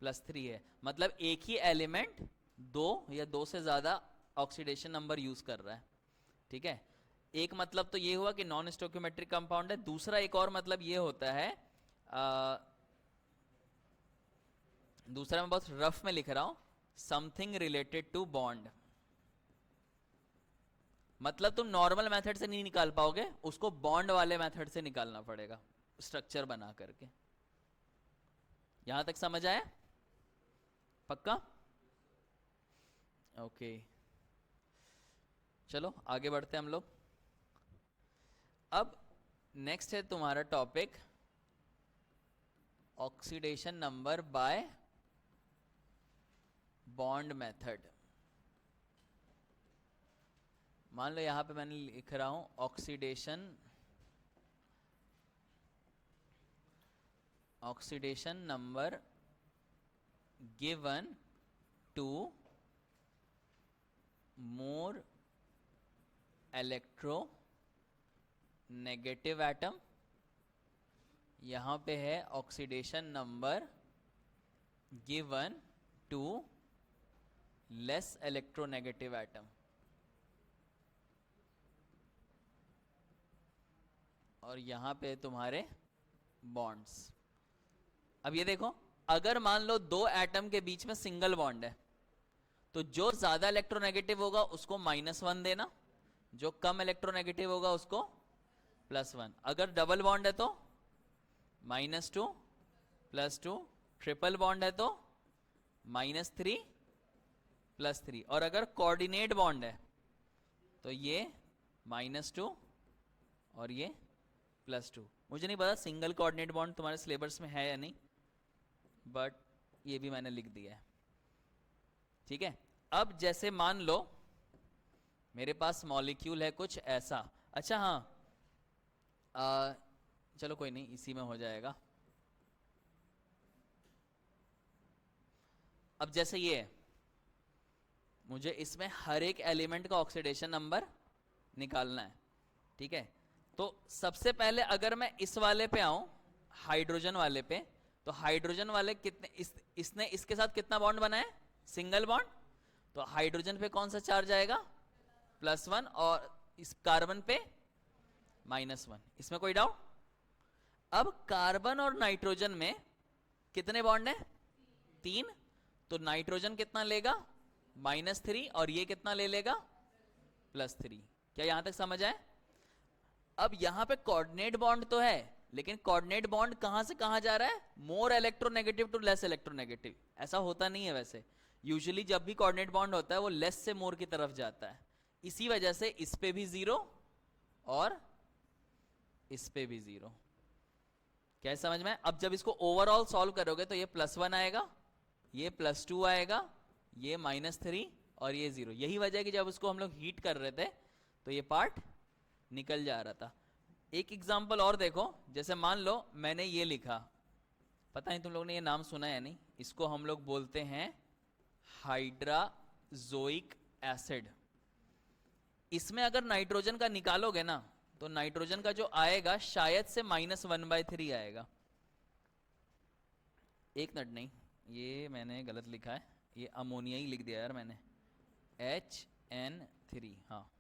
+3 है। मतलब एक ही एलिमेंट दो या दो से ज्यादा ऑक्सीडेशन नंबर यूज कर रहा है। ठीक है, एक मतलब तो ये हुआ कि नॉन स्टोक्योमेट्रिक कंपाउंड है। दूसरा एक और मतलब ये होता है, दूसरा मैं बहुत रफ में लिख रहा हूं, समथिंग रिलेटेड टू बॉन्ड। मतलब तुम नॉर्मल मेथड से नहीं निकाल पाओगे, उसको बॉन्ड वाले मेथड से निकालना पड़ेगा, स्ट्रक्चर बना करके। यहां तक समझ आया? पक्का? ओके, चलो आगे बढ़ते हैं हम लोग। अब नेक्स्ट है तुम्हारा topic oxidation number by bond method. मान लो यहां पे मैंने लिख रहा हूं oxidation number given to more electronegative atom. यहां पे है oxidation number given to less electronegative atom. और यहां पे तुम्हारे बॉन्ड्स। अब ये देखो, अगर मान लो दो एटम के बीच में सिंगल बॉन्ड है, तो जो ज्यादा इलेक्ट्रोनेगेटिव होगा उसको -1 देना, जो कम इलेक्ट्रोनेगेटिव होगा उसको +1। अगर डबल बॉन्ड है तो -2 +2, ट्रिपल बॉन्ड है तो -3 +3, और अगर कोऑर्डिनेट बॉन्ड है तो ये -2 और ये +2। मुझे नहीं पता सिंगल कोऑर्डिनेट बॉन्ड तुम्हारे सिलेबस में है या नहीं, बट ये भी मैंने लिख दिया है। ठीक है, अब जैसे मान लो मेरे पास मॉलिक्यूल है कुछ ऐसा। अच्छा हाँ, चलो कोई नहीं, इसी में हो जाएगा। अब जैसे ये है, मुझे इसमें हर एक एलिमेंट का ऑक्सीडेशन नंबर निकालना है। ठीक है, तो सबसे पहले अगर मैं इस वाले पे आऊं, हाइड्रोजन वाले पे, तो हाइड्रोजन वाले कितने इसने इसके साथ कितना बॉन्ड बनाया? Single bond. तो हाइड्रोजन पे कौन सा चार्ज आएगा? +1, और इस कार्बन पे -1। इसमें कोई डाउट? अब कार्बन और नाइट्रोजन में कितने बॉन्ड है? 3। तो नाइट्रोजन कितना लेगा? -3, और ये कितना ले लेगा? +3। क्या यहां तक समझ आए? अब यहां पे कोऑर्डिनेट बॉन्ड तो है, लेकिन कोऑर्डिनेट बॉन्ड कहां से कहां जा रहा है? More electronegative to less electronegative. ऐसा होता नहीं है वैसे, यूजुअली जब भी कोऑर्डिनेट बॉन्ड होता है वो लेस से मोर की तरफ जाता है। इसी वजह से इस पे भी 0 और इस पे भी 0। क्या समझ में? अब जब इसको ओवरऑल सॉल्व करोगे तो ये +1 आएगा, ये +2 आएगा, ये -3 और ये 0। यही वजह है कि जब उसको हम लोग हीट कर रहे थे तो ये पार्ट निकल जा रहा था। एक एग्जांपल और देखो, जैसे मान लो मैंने ये लिखा, पता नहीं तुम लोगों ने ये नाम सुना है या नहीं, इसको हम लोग बोलते हैं हाइड्राजोइक एसिड। इसमें अगर नाइट्रोजन का निकालोगे ना, तो नाइट्रोजन का जो आएगा शायद से -1/3 आएगा। एक मिनट, नहीं ये मैंने गलत लिखा है, ये अमोनिया ही लिख दिया यार मैंने, HN3। हाँ,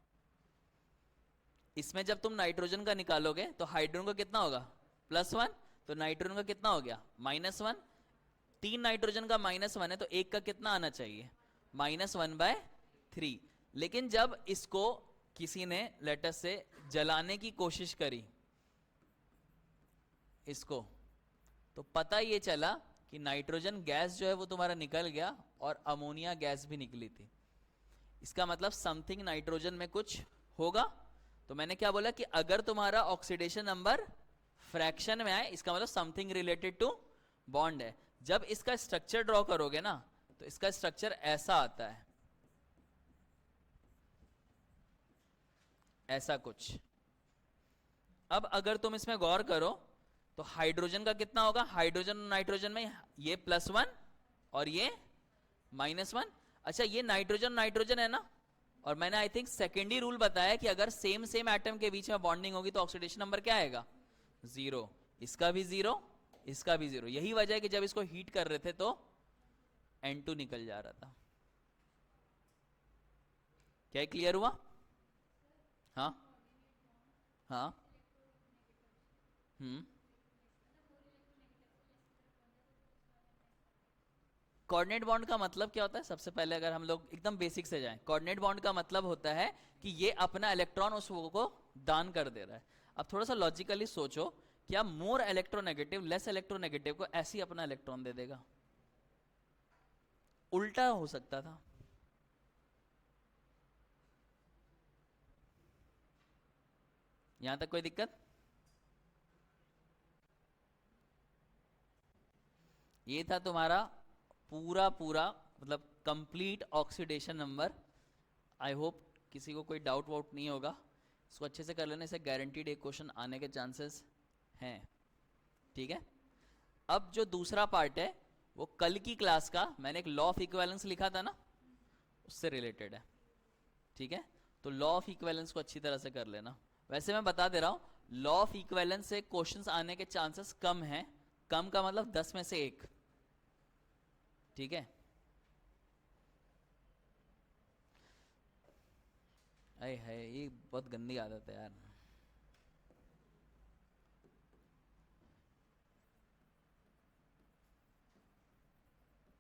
इसमें जब तुम नाइट्रोजन का निकालोगे तो हाइड्रोजन का कितना होगा, +1, तो नाइट्रोजन का कितना हो गया, -1। 3 नाइट्रोजन का -1 है तो एक का कितना आना चाहिए, -1/3। लेकिन जब इसको किसी ने लेटर से जलाने की कोशिश करी इसको, तो पता ये चला कि नाइट्रोजन गैस जो है वो तुम्हारा निकल गया और अमोनिया गैस भी निकली थी। इसका मतलब समथिंग नाइट्रोजन में कुछ होगा। तो मैंने क्या बोला कि अगर तुम्हारा ऑक्सीडेशन नंबर फ्रैक्शन में आए, इसका मतलब समथिंग रिलेटेड टू बॉन्ड है। जब इसका स्ट्रक्चर ड्रॉ करोगे ना तो इसका स्ट्रक्चर ऐसा आता है, ऐसा कुछ। अब अगर तुम इसमें गौर करो तो हाइड्रोजन का कितना होगा, हाइड्रोजन और नाइट्रोजन में ये +1 और ये -1। अच्छा ये नाइट्रोजन नाइट्रोजन है ना, और मैंने आई थिंक सेकेंडरी रूल बताया कि अगर सेम सेम एटम के बीच में बॉन्डिंग होगी तो ऑक्सीडेशन नंबर क्या आएगा, 0। इसका भी 0, इसका भी 0। यही वजह है कि जब इसको हीट कर रहे थे तो N2 निकल जा रहा था। क्या क्लियर हुआ? हाँ हाँ। कोऑर्डिनेट बॉन्ड का मतलब क्या होता है? सबसे पहले अगर हम लोग एकदम बेसिक से जाएं, कोऑर्डिनेट बॉन्ड का मतलब होता है कि ये अपना इलेक्ट्रॉन उस को दान कर दे रहा है। अब थोड़ा सा लॉजिकली सोचो, क्या मोर इलेक्ट्रोनेगेटिव लेस इलेक्ट्रोनेगेटिव को ऐसे ही अपना इलेक्ट्रॉन दे देगा? उल्टा हो सकता था। यहां तक कोई दिक्कत? ये था तुम्हारा पूरा पूरा मतलब complete oxidation number. I hope किसी को कोई डाउट वाउट नहीं होगा। इसको अच्छे से कर लेने से गारंटीड एक क्वेश्चन आने के चांसेस हैं। ठीक है, अब जो दूसरा पार्ट है वो कल की क्लास का मैंने एक लॉ ऑफ इक्विवेलेंस लिखा था ना, उससे रिलेटेड है। ठीक है, तो लॉ ऑफ इक्विवेलेंस को अच्छी तरह से कर लेना। वैसे मैं बता दे रहा हूं, लॉ ऑफ इक्विवेलेंस से क्वेश्चंस आने के चांसेस कम हैं। कम का मतलब 10 में से 1। ठीक है, अरे है ये बहुत गंदी आदत है यार।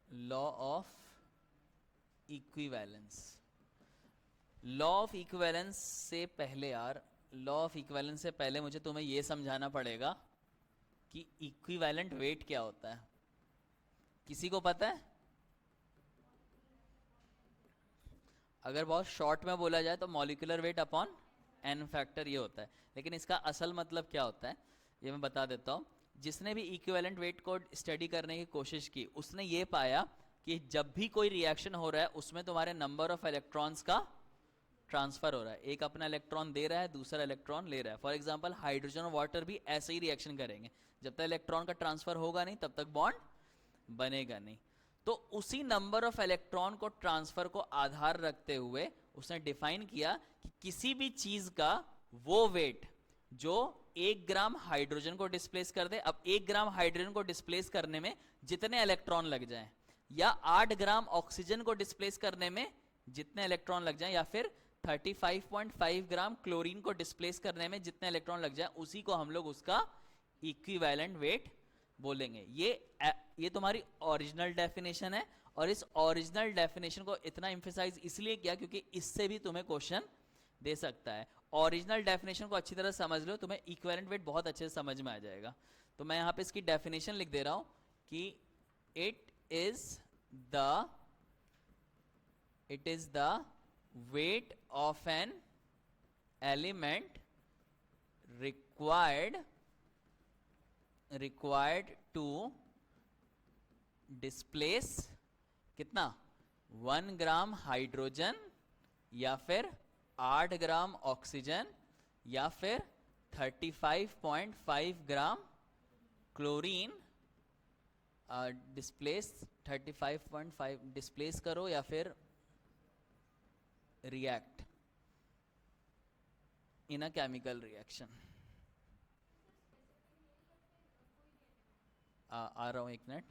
Law of equivalence, law of equivalence से पहले यार, लॉ ऑफ इक्विवेलेंस से पहले मुझे तुम्हें यह समझाना पड़ेगा कि इक्विवेलेंट वेट क्या होता है। किसी को पता है? अगर बहुत शॉर्ट में बोला जाए तो molecular weight upon n factor ये होता है, लेकिन इसका असल मतलब क्या होता है ये मैं बता देता हूँ। जिसने भी इक्विवेलेंट वेट को स्टडी करने की कोशिश की उसने ये पाया कि जब भी कोई रिएक्शन हो रहा है उसमें तुम्हारे नंबर ऑफ इलेक्ट्रॉन्स का ट्रांसफर हो रहा है। एक अपना इलेक्ट्रॉन दे रहा है, दूसरा इलेक्ट्रॉन ले रहा है। फॉर एग्जांपल हाइड्रोजन और वाटर भी ऐसे ही रिएक्शन करेंगे। जब तक इलेक्ट्रॉन का ट्रांसफर होगा नहीं तब तक बॉन्ड बनेगा नहीं। तो उसी नंबर ऑफ इलेक्ट्रॉन को ट्रांसफर को आधार रखते हुए उसने डिफाइन किया कि किसी भी चीज का वो वेट जो 1 ग्राम हाइड्रोजन को डिस्प्लेस कर दे। अब 1 ग्राम हाइड्रोजन को डिस्प्लेस करने में जितने इलेक्ट्रॉन लग जाएं, या 8 ग्राम ऑक्सीजन को डिस्प्लेस करने में जितने इलेक्ट्रॉन लग जाएं, या फिर 35.5 ग्राम क्लोरीन को डिस्प्लेस करने में जितने इलेक्ट्रॉन लग जाए, उसी को हम लोग उसका इक्विवेलेंट वेट बोलेंगे। ये तुम्हारी ओरिजिनल डेफिनेशन है। और इस ओरिजिनल डेफिनेशन को इतना एम्फेसाइज इसलिए किया क्योंकि इससे भी तुम्हें क्वेश्चन दे सकता है। ओरिजिनल डेफिनेशन को अच्छी तरह समझ लो, तुम्हें इक्विवेलेंट वेट बहुत अच्छे से समझ में आ जाएगा। तो मैं यहां पे इसकी डेफिनेशन लिख दे रहा हूं कि it is the weight of an element required to displace कितना, 1 ग्राम हाइड्रोजन, या फिर 8 ग्राम ऑक्सीजन, या फिर 35.5 ग्राम क्लोरीन। डिस्प्लेस 35.5 डिस्प्लेस करो या फिर react in a chemical reaction। आ रहा हूं एक minute.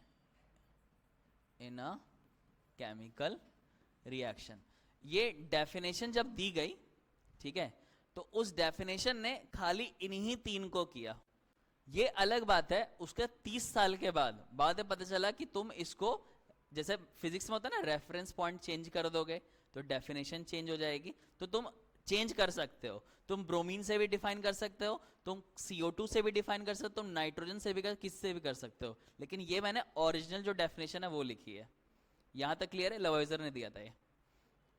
In a chemical reaction, ये डेफिनेशन जब दी गई, ठीक है, तो उस डेफिनेशन ने खाली इन्हीं 3 को किया। ये अलग बात है उसके 30 साल के बाद में पता चला कि तुम इसको, जैसे फिजिक्स में होता है ना, रेफरेंस पॉइंट चेंज कर दोगे तो डेफिनेशन चेंज हो जाएगी। तो तुम चेंज कर सकते हो, तुम ब्रोमीन से भी डिफाइन कर सकते हो, तुम CO2 से भी डिफाइन कर सकते हो, तुम नाइट्रोजन से भी किससे भी कर सकते हो, लेकिन ये मैंने ओरिजिनल जो डेफिनेशन है वो लिखी है। यहां तक क्लियर है? लवाइजर ने दिया था ये,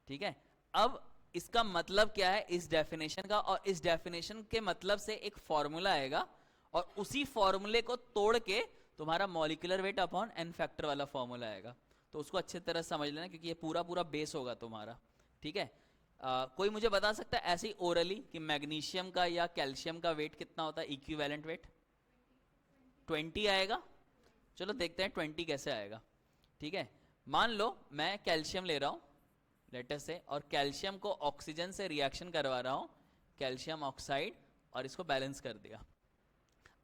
ठीक है। अब इसका मतलब क्या है इस डेफिनेशन का, और इस डेफिनेशन के मतलब से एक फॉर्मूला आएगा, और उसी फॉर्मूले को तोड़ के तुम्हारा molecular weight upon n factor वाला फॉर्मूला आएगा। तो उसको अच्छे तरह समझ लेना, क्योंकि ये पूरा पूरा बेस होगा तुम्हारा, ठीक है। कोई मुझे बता सकता है ऐसे ही ओरली कि मैग्नीशियम का या कैल्शियम का वेट कितना होता है, इक्विवेलेंट वेट? 20 आएगा। चलो देखते हैं 20 कैसे आएगा, ठीक है। मान लो मैं कैल्शियम ले रहा हूं लेटर से, और कैल्शियम को ऑक्सीजन से रिएक्शन करवा रहा हूं, कैल्शियम ऑक्साइड, और इसको बैलेंस कर दिया।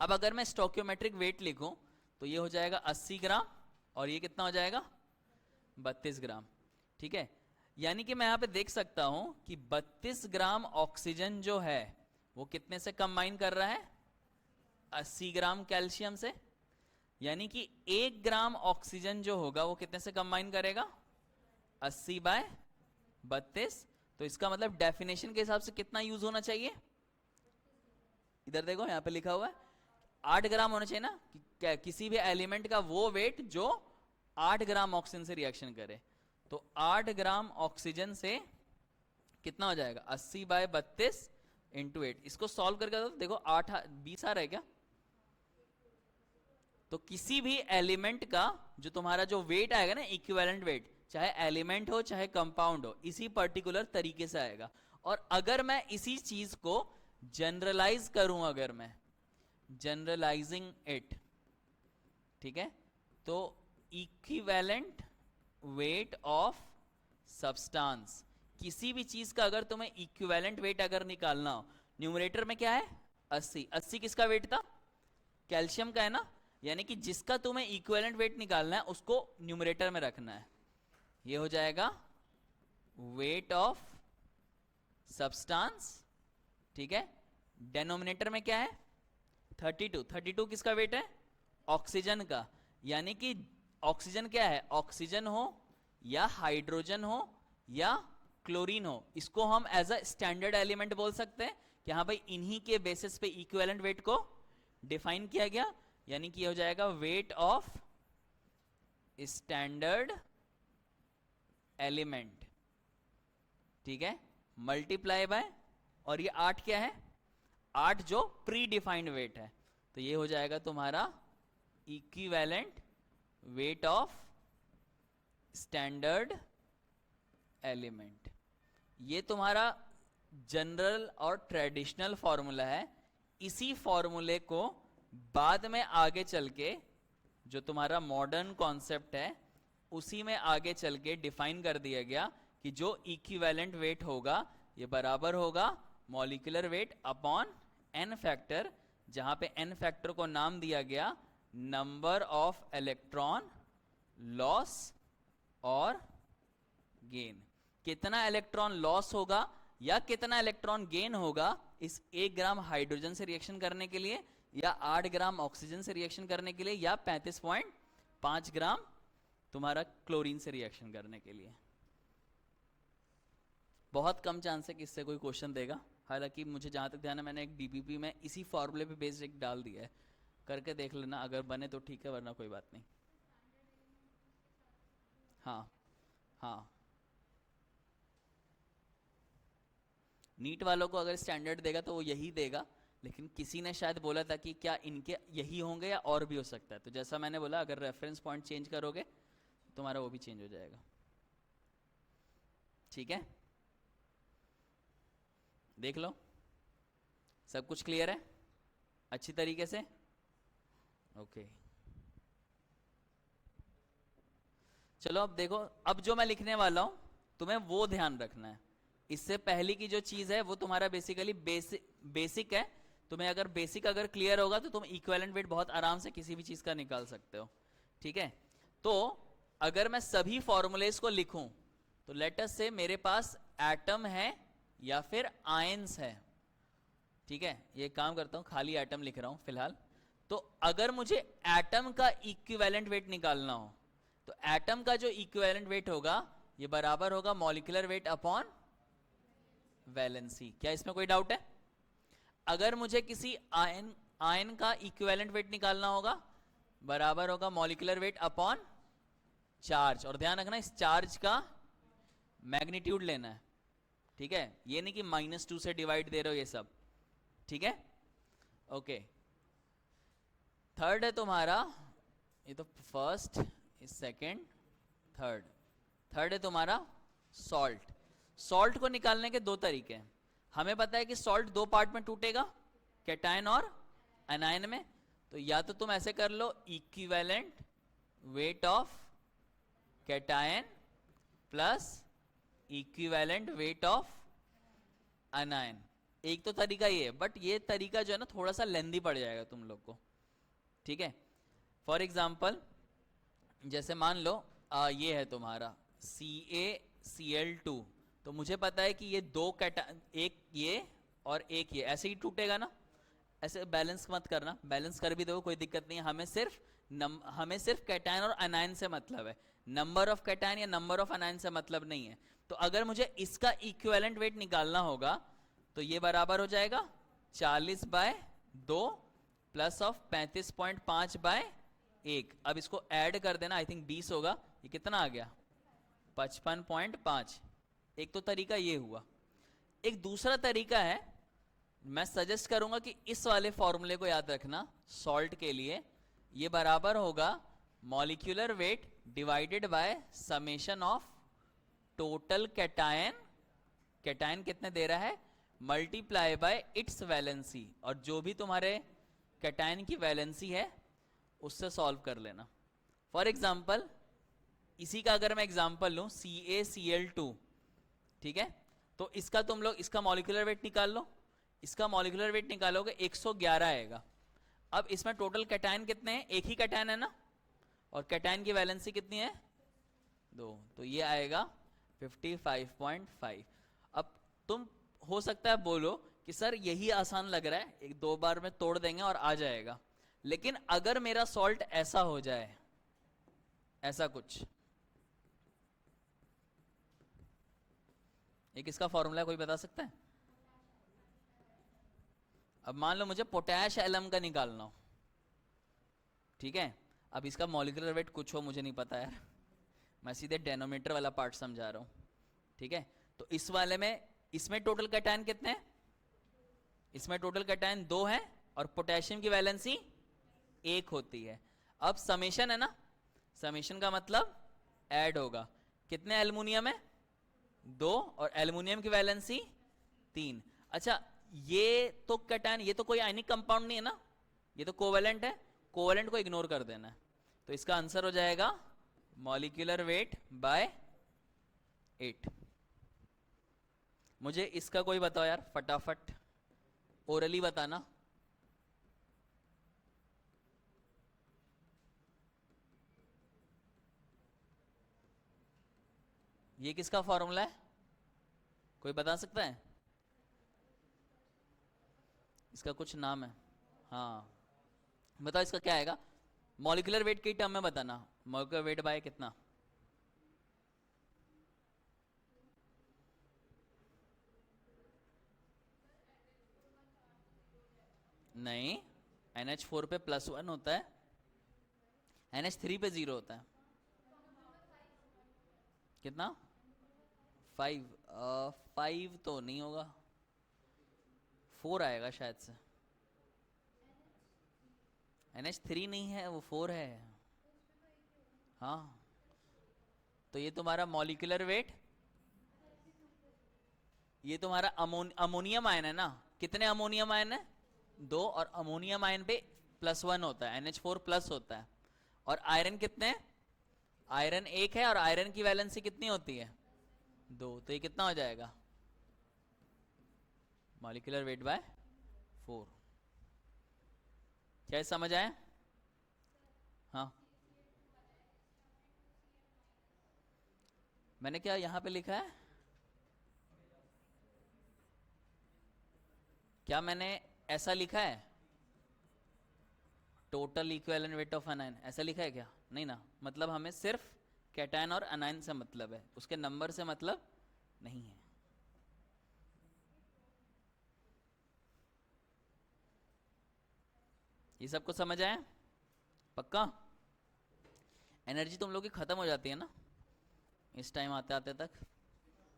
अब अगर मैं स्टोकियोमेट्रिक वेट लिखूं तो ये हो जाएगा 80 ग्राम, और ये कितना हो जाएगा 32 ग्राम, ठीक है। यानी कि मैं यहां पे देख सकता हूं कि 32 ग्राम ऑक्सीजन जो है वो कितने से कंबाइन कर रहा है, 80 ग्राम कैल्शियम से। यानी कि 1 ग्राम ऑक्सीजन जो होगा वो कितने से कंबाइन करेगा, 80/32। तो इसका मतलब डेफिनेशन के हिसाब से कितना यूज होना चाहिए, इधर देखो यहां पे लिखा हुआ है 8 ग्राम होना चाहिए ना, क्या किसी भी एलिमेंट का वो वेट जो 8 ग्राम ऑक्सीजन से रिएक्शन करे। तो 8 ग्राम ऑक्सीजन से कितना हो जाएगा, 80/32 इंटू 8। इसको सॉल्व करके देखो 8 20 आ रहा है क्या? तो किसी भी एलिमेंट का जो तुम्हारा जो वेट आएगा ना, इक्विवेलेंट वेट, चाहे एलिमेंट हो चाहे कंपाउंड हो, इसी पर्टिकुलर तरीके से आएगा। और अगर मैं इसी चीज को जनरलाइज करूं, अगर मैं जनरलाइजिंग इट, ठीक है, तो इक्विवेलेंट वेट ऑफ सब्सटेंस, किसी भी चीज का अगर तुम्हें इक्विवेलेंट वेट अगर निकालना हो, न्यूमरेटर में क्या है 80, 80 किसका वेट था, कैल्शियम का है ना। यानी कि जिसका तुम्हें इक्विवेलेंट वेट निकालना है उसको न्यूमरेटर में रखना है, ये हो जाएगा वेट ऑफ सब्सटेंस, ठीक है। डेनोमिनेटर में क्या है 32, 32 किसका वेट है, ऑक्सीजन का। यानी कि ऑक्सीजन क्या है, ऑक्सीजन हो या हाइड्रोजन हो या क्लोरीन हो, इसको हम एज अ स्टैंडर्ड एलिमेंट बोल सकते हैं कि हाँ भाई इन्हीं के बेसिस पे इक्विवेलेंट वेट को डिफाइन किया गया। यानी कि हो जाएगा वेट ऑफ स्टैंडर्ड एलिमेंट, ठीक है, मल्टीप्लाई बाय, और ये 8 क्या है, 8 जो प्री डिफाइंड वेट है। तो ये हो जाएगा तुम्हारा equivalent weight of standard element. ये तुम्हारा जनरल और ट्रेडिशनल फॉर्मूला है। इसी फॉर्मूले को बाद में आगे चल के जो तुम्हारा मॉडर्न कॉन्सेप्ट है उसी में आगे चल के डिफाइन कर दिया गया कि जो इक्विवेलेंट वेट होगा ये बराबर होगा molecular weight upon n factor, जहां पे एन फैक्टर को नाम दिया गया नंबर ऑफ इलेक्ट्रॉन लॉस और गेन। कितना इलेक्ट्रॉन लॉस होगा या कितना इलेक्ट्रॉन गेन होगा इस 1 ग्राम हाइड्रोजन से रिएक्शन करने के लिए, या 8 ग्राम ऑक्सीजन से रिएक्शन करने के लिए, या 35.5 ग्राम तुम्हारा क्लोरीन से रिएक्शन करने के लिए। बहुत कम चांस है कि इससे कोई क्वेश्चन देगा। हालांकि मुझे जहां तक ध्यान है मैंने एक डीपीपी में इसी फॉर्मूले पे बेस्ड एक डाल दिया है, करके देख लेना, अगर बने तो ठीक है वरना कोई बात नहीं। हाँ हाँ, नीट वालों को अगर स्टैंडर्ड देगा तो वो यही देगा, लेकिन किसी ने शायद बोला था कि क्या इनके यही होंगे या और भी हो सकता है। तो जैसा मैंने बोला अगर रेफरेंस पॉइंट चेंज करोगे तुम्हारा वो भी चेंज हो जाएगा, ठीक है। देख लो सब कुछ क्लियर है अच्छी तरीके से, ओके। चलो अब देखो, अब जो मैं लिखने वाला हूं तुम्हें वो ध्यान रखना है। इससे पहले की जो चीज है वो तुम्हारा बेसिकली बेसिक है। तुम्हें अगर बेसिक अगर क्लियर होगा तो तुम इक्विवेलेंट वेट बहुत आराम से किसी भी चीज का निकाल सकते हो, ठीक है। तो अगर मैं सभी फॉर्मूलेस को लिखूं तो लेट अस से मेरे पास एटम है या फिर आयंस है, ठीक है, ये काम करता हूँ, खाली एटम लिख रहा हूँ फिलहाल। तो अगर मुझे एटम का इक्विवेलेंट वेट निकालना हो, तो एटम का जो इक्विवेलेंट वेट होगा ये बराबर होगा मॉलिक्यूलर वेट अपॉन वैलेंसी। क्या इसमें कोई डाउट है? अगर मुझे किसी आयन आयन का इक्विवेलेंट वेट निकालना होगा, बराबर होगा मॉलिक्यूलर वेट अपॉन चार्ज। और ध्यान रखना इस चार्ज का मैग्नीट्यूड लेना है, ठीक है, ये नहीं कि -2 से डिवाइड दे रहे हो ये सब, ठीक है। ओके, थर्ड है तुम्हारा, ये तो फर्स्ट, सेकंड, थर्ड। थर्ड है तुम्हारा सॉल्ट। सॉल्ट को निकालने के दो तरीके हैं। हमें पता है कि सॉल्ट दो पार्ट में टूटेगा, कैटायन और एनायन में। तो या तो तुम ऐसे कर लो, equivalent weight of cation plus equivalent weight of anion. एक तो तरीका ये है, बट ये तरीका जो है ना थोड़ा सा लेंदी पड़ जाएगा तुम लोग को, ठीक है। फॉर एग्जाम्पल, जैसे मान लो ये है तुम्हारा CaCl2, तो मुझे पता है कि ये दो कैटायन, एक ये और एक ये, ऐसे ही टूटेगा ना। ऐसे बैलेंस मत करना, बैलेंस कर भी दो कोई दिक्कत नहीं है, हमें सिर्फ कैटायन और एनायन से मतलब है, नंबर ऑफ कैटायन या नंबर ऑफ एनायन से मतलब नहीं है। तो अगर मुझे इसका इक्विवेलेंट वेट निकालना होगा तो ये बराबर हो जाएगा 40/2 प्लस ऑफ 35.5/1। अब इसको ऐड कर देना, आई थिंक 20 होगा, ये कितना आ गया 55.5। एक तो तरीका ये हुआ। एक दूसरा तरीका है, मैं सजेस्ट करूंगा कि इस वाले फॉर्मूले को याद रखना सॉल्ट के लिए। ये बराबर होगा molecular weight divided by summation of total cation, cation कितने दे रहा है, मल्टीप्लाई बाय इट्स वैलेंसी। और जो भी तुम्हारे कैटायन की वैलेंसी है उससे सॉल्व कर लेना। फॉर एग्जाम्पल, इसी का अगर मैं एग्जाम्पल लूं CaCl2, ठीक है, तो इसका तुम लोग इसका मॉलिक्यूलर वेट निकाल लो। इसका मॉलिक्यूलर वेट निकालोगे 111 आएगा। अब इसमें टोटल कैटायन कितने हैं, एक ही कैटायन है ना, और कैटायन की वैलेंसी कितनी है 2, तो ये आएगा 55.5। अब तुम हो सकता है बोलो कि सर यही आसान लग रहा है, एक दो बार में तोड़ देंगे और आ जाएगा। लेकिन अगर मेरा सॉल्ट ऐसा हो जाए, ऐसा कुछ, ये किसका फॉर्मूला है कोई बता सकता है? अब मान लो मुझे पोटैश एलम का निकालना हो, ठीक है। अब इसका मॉलिक्यूलर वेट कुछ हो मुझे नहीं पता यार, मैं सीधे डेनोमीटर वाला पार्ट समझा रहा हूं, ठीक है। तो इस वाले में, इसमें टोटल कैटायन कितने हैं, इसमें टोटल कैटायन 2 हैं और पोटेशियम की वैलेंसी 1 होती है। अब समेशन है ना, समेशन का मतलब ऐड होगा, कितने एल्युमिनियम है 2 और एल्युमिनियम की वैलेंसी 3। अच्छा, ये तो कैटायन, ये तो कोई आयनिक कंपाउंड नहीं है ना, ये तो कोवेलेंट है, कोवेलेंट को इग्नोर कर देना है। तो इसका आंसर हो जाएगा मॉलिक्यूलर वेट बाय 8। मुझे इसका कोई बताओ यार फटाफट, ओरली बताना। ये किसका फॉर्मूला है, कोई बता सकता है? इसका कुछ नाम है, हाँ बताओ इसका क्या आएगा। मॉलिक्यूलर वेट की टर्म में बताना, मॉलिक्यूलर वेट बाय कितना। नहीं, NH4 पे +1 होता है, NH3 पे 0 होता है। कितना 5 तो नहीं होगा, 4 आएगा शायद से। NH3 नहीं है, वो 4 है। हाँ, तो ये तुम्हारा मॉलिक्यूलर वेट, ये तुम्हारा अमोनियम आयन है ना, कितने अमोनियम आयन है 2, और अमोनियम आयन पे +1 होता है, NH4 प्लस होता है। और आयरन कितने हैं, आयरन 1 है और आयरन की वैलेंसी कितनी होती है 2, तो ये कितना हो जाएगा मॉलिक्यूलर वेट बाय 4। क्या समझ आया? हाँ, मैंने क्या यहाँ पे लिखा है, क्या मैंने ऐसा लिखा है, टोटल इक्विवेलेंट वेट ऑफ अनायन, ऐसा लिखा है क्या? नहीं ना, मतलब हमें सिर्फ कैटायन और अनायन से मतलब है, उसके नंबर से मतलब नहीं है। ये सबको समझ आया? पक्का? एनर्जी तुम लोग की खत्म हो जाती है ना इस टाइम आते आते तक,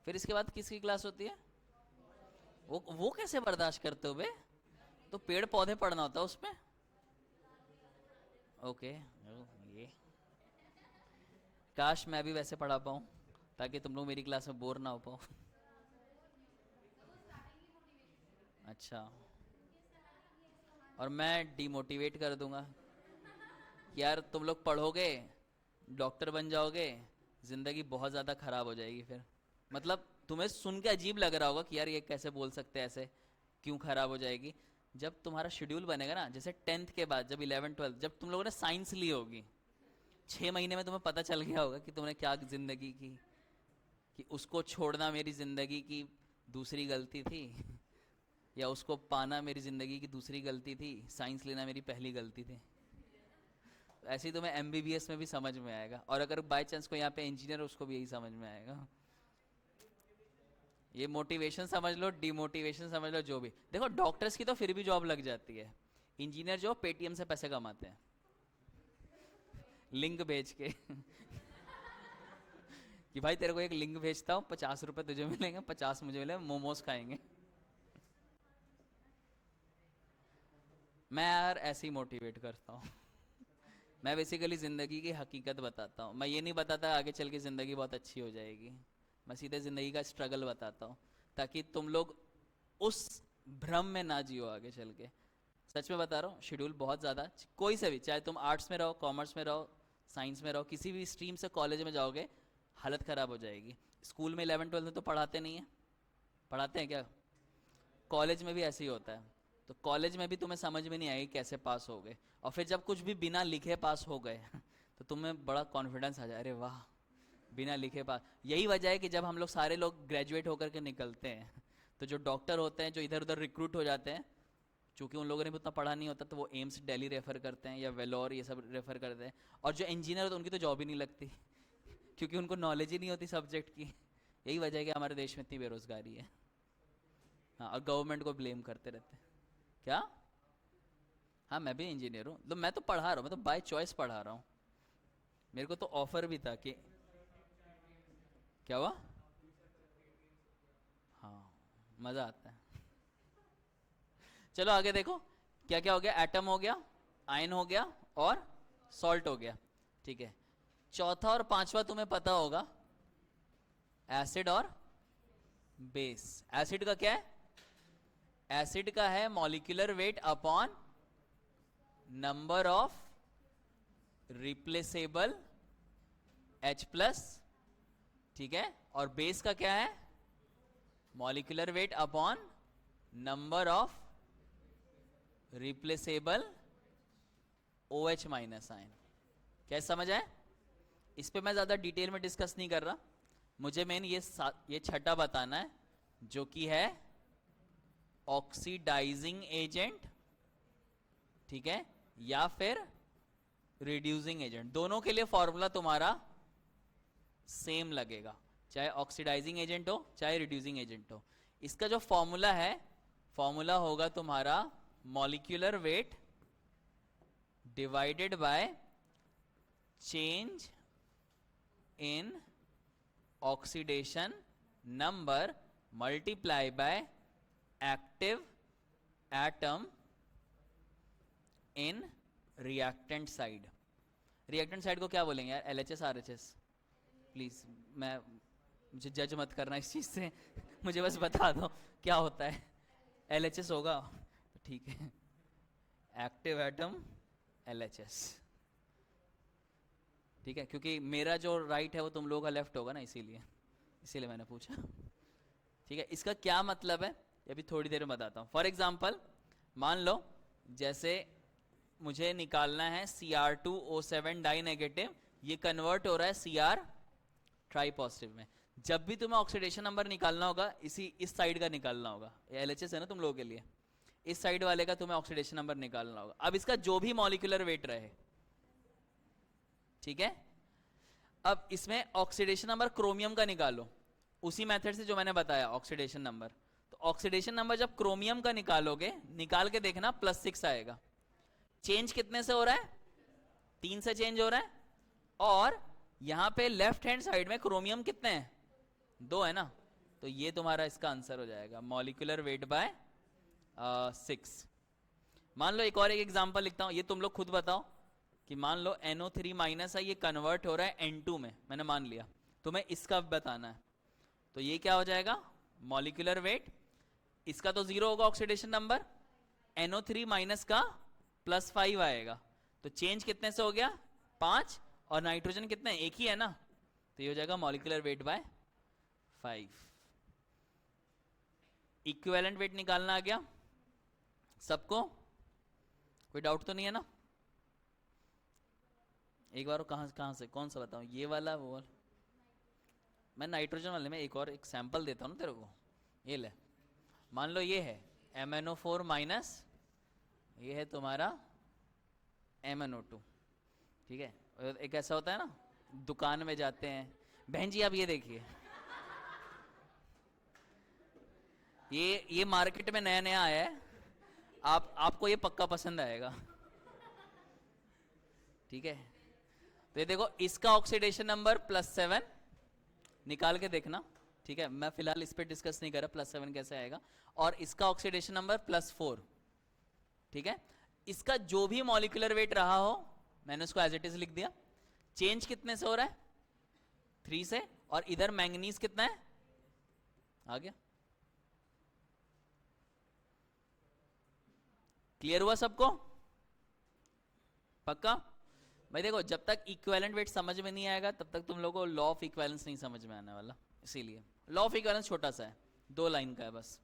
फिर इसके बाद किसकी क्लास होती है? वो कैसे बर्दाश्त करते हो बे? तो पेड़ पौधे पढ़ना होता है उसमें। ओके, ये काश मैं भी वैसे पढ़ा पाऊँ ताकि तुम लोग मेरी क्लास में बोर ना हो पाओ। अच्छा, और मैं डिमोटिवेट कर दूंगा कि यार तुम लोग पढ़ोगे, डॉक्टर बन जाओगे, जिंदगी बहुत ज़्यादा खराब हो जाएगी फिर। मतलब तुम्हें सुन के अजीब लग रहा होगा कि यार ये कैसे बोल सकते हैं, ऐसे क्यों खराब हो जाएगी। जब तुम्हारा शेड्यूल बनेगा ना, जैसे 10th के बाद जब 11 12 जब तुम लोगों ने साइंस ली होगी, 6 महीने में तुम्हें पता चल गया होगा कि तुमने क्या जिंदगी की, कि उसको छोड़ना मेरी जिंदगी की दूसरी गलती थी, या उसको पाना मेरी जिंदगी की दूसरी गलती थी, साइंस लेना मेरी पहली गलती थी। ऐसे ही तुम्हें एमबीबीएस में भी समझ में आएगा, और अगर बाय चांस कोई यहाँ पे इंजीनियर, उसको भी यही समझ में आएगा। ये मोटिवेशन समझ लो, डिमोटिवेशन समझ लो, जो भी। देखो डॉक्टर्स की तो फिर भी जॉब लग जाती है, इंजीनियर जो पेटीएम से पैसे कमाते हैं लिंक भेज के कि भाई तेरे को एक लिंक भेजता हूँ, 50 रुपए तुझे मिलेंगे, 50 मुझे मिलेंगे, मोमोज खाएंगे। मैं यार ऐसे ही मोटिवेट करता हूँ मैं बेसिकली ज़िंदगी की हकीकत बताता हूँ। मैं ये नहीं बताता आगे चल के ज़िंदगी बहुत अच्छी हो जाएगी, मैं सीधे ज़िंदगी का स्ट्रगल बताता हूँ, ताकि तुम लोग उस भ्रम में ना जियो आगे चल के। सच में बता रहा हूँ, शेड्यूल बहुत ज़्यादा, कोई से भी, चाहे तुम आर्ट्स में रहो, कॉमर्स में रहो, साइंस में रहो, किसी भी स्ट्रीम से कॉलेज में जाओगे, हालत ख़राब हो जाएगी। स्कूल में 11 12 में तो पढ़ाते नहीं है, पढ़ाते हैं क्या? कॉलेज में भी ऐसे ही होता है। तो कॉलेज में भी तुम्हें समझ में नहीं आएगी कैसे पास हो गए, और फिर जब कुछ भी बिना लिखे पास हो गए तो तुम्हें बड़ा कॉन्फिडेंस आ जाए, अरे वाह बिना लिखे पास। यही वजह है कि जब हम लोग सारे लोग ग्रेजुएट होकर के निकलते हैं, तो जो डॉक्टर होते हैं, जो इधर उधर रिक्रूट हो जाते हैं, चूंकि उन लोगों ने भी उतना पढ़ा नहीं होता, तो वो एम्स दिल्ली रेफर करते हैं या वेलोर ये सब रेफर करते हैं। और जो इंजीनियर होते हैं उनकी तो जॉब ही नहीं लगती क्योंकि उनको नॉलेज ही नहीं होती सब्जेक्ट की। यही वजह है कि हमारे देश में इतनी बेरोजगारी है। हाँ, और गवर्नमेंट को ब्लेम करते रहते हैं। क्या? हाँ, मैं भी इंजीनियर हूँ, तो मैं तो पढ़ा रहा हूँ, मैं तो बाय चॉइस पढ़ा रहा हूँ। मेरे को तो ऑफर भी था कि, क्या हुआ? हाँ, मज़ा आता है। चलो आगे देखो, क्या क्या हो गया? एटम हो गया, आयन हो गया, और सॉल्ट हो गया। ठीक है, चौथा और पांचवा तुम्हें पता होगा, एसिड और बेस। एसिड का क्या है? एसिड का है molecular weight upon number of replaceable H+, ठीक है। और बेस का क्या है? Molecular weight upon number of replaceable OH- ion. क्या समझ आए? इस पे मैं ज्यादा डिटेल में डिस्कस नहीं कर रहा, मुझे मेन ये छठा बताना है, जो कि है ऑक्सीडाइजिंग एजेंट, ठीक है, या फिर रिड्यूसिंग एजेंट। दोनों के लिए फॉर्मूला तुम्हारा सेम लगेगा, चाहे ऑक्सीडाइजिंग एजेंट हो चाहे रिड्यूसिंग एजेंट हो। इसका जो फॉर्मूला है, फॉर्मूला होगा तुम्हारा molecular weight divided by change in oxidation number multiply by active atom in reactant side. Reactant side को क्या बोलेंगे यार? LHS RHS? प्लीज, मुझे जज मत करना इस चीज से मुझे बस बता दो क्या होता है। LHS होगा तो ठीक है, एक्टिव एटम LHS, ठीक है, क्योंकि मेरा जो राइट है वो तुम लोगों का लेफ्ट होगा ना, इसीलिए मैंने पूछा। ठीक है, इसका क्या मतलब है ये भी थोड़ी देर में बताता हूँ। फॉर एग्जाम्पल, मान लो जैसे मुझे निकालना है Cr2O7 डाई नेगेटिव, ये कन्वर्ट हो रहा है Cr ट्राई पॉजिटिव में। जब भी तुम्हें ऑक्सीडेशन नंबर निकालना होगा, इस साइड का निकालना होगा। ये LHS है ना तुम लोगों के लिए, इस साइड वाले का तुम्हें ऑक्सीडेशन नंबर निकालना होगा। अब इसका जो भी मॉलिक्यूलर वेट रहे, ठीक है, अब इसमें ऑक्सीडेशन नंबर क्रोमियम का निकालो उसी मेथड से जो मैंने बताया ऑक्सीडेशन नंबर। तो ऑक्सीडेशन नंबर जब क्रोमियम का निकालोगे, निकाल के देखना +6 आएगा। चेंज कितने से हो रहा है? 3 से चेंज हो रहा है। और यहां पे लेफ्ट हैंड साइड में क्रोमियम कितने हैं? 2 है ना, तो ये तुम्हारा इसका आंसर हो जाएगा, मॉलिक्यूलर वेट बाय 6। मान लो एक और एक एग्जांपल लिखता हूं, ये तुम लोग खुद बताओ कि मान लो NO3 माइनस है, ये कन्वर्ट हो रहा है N2 में, मैंने मान लिया, तुम्हें इसका बताना है। तो ये क्या हो जाएगा? मॉलिक्यूलर वेट, इसका तो 0 होगा ऑक्सीडेशन नंबर, NO3 माइनस का +5 आएगा, तो चेंज कितने से हो गया? 5, और नाइट्रोजन कितने? एक ही है ना, तो ये हो जाएगा molecular weight by 5। Equivalent weight निकालना आ गया सबको, कोई डाउट तो नहीं है ना? एक बार कहां से कौन सा बताऊं, ये वाला वो वाला? मैं नाइट्रोजन वाले में एक और एक सैंपल देता हूं ना तेरे को, ये ले, मान लो ये है MnO4 माइनस, ये है तुम्हारा MnO2, ठीक है। एक ऐसा होता है ना, दुकान में जाते हैं, बहन जी आप ये देखिए, ये मार्केट में नया नया आया है, आपको ये पक्का पसंद आएगा, ठीक है। तो ये देखो, इसका ऑक्सीडेशन नंबर +7, निकाल के देखना, ठीक है। मैं फिलहाल इस पे डिस्कस नहीं कर रहा +7 कैसे आएगा। और इसका ऑक्सीडेशन नंबर +4, ठीक है। इसका जो भी मॉलिक्यूलर वेट रहा हो, मैंने उसको एज इट इज लिख दिया। चेंज कितने से हो रहा है? 3 से। और इधर मैंगनीज कितना है? आ गया। क्लियर हुआ सबको? पक्का? भाई देखो, जब तक इक्विवेलेंट वेट समझ में नहीं आएगा तब तक तुम लोगों को लॉ ऑफ इक्विवेलेंस नहीं समझ में आने वाला। इसीलिए लॉ ऑफ इक्विवेलेंस छोटा सा है, 2 लाइन का है बस।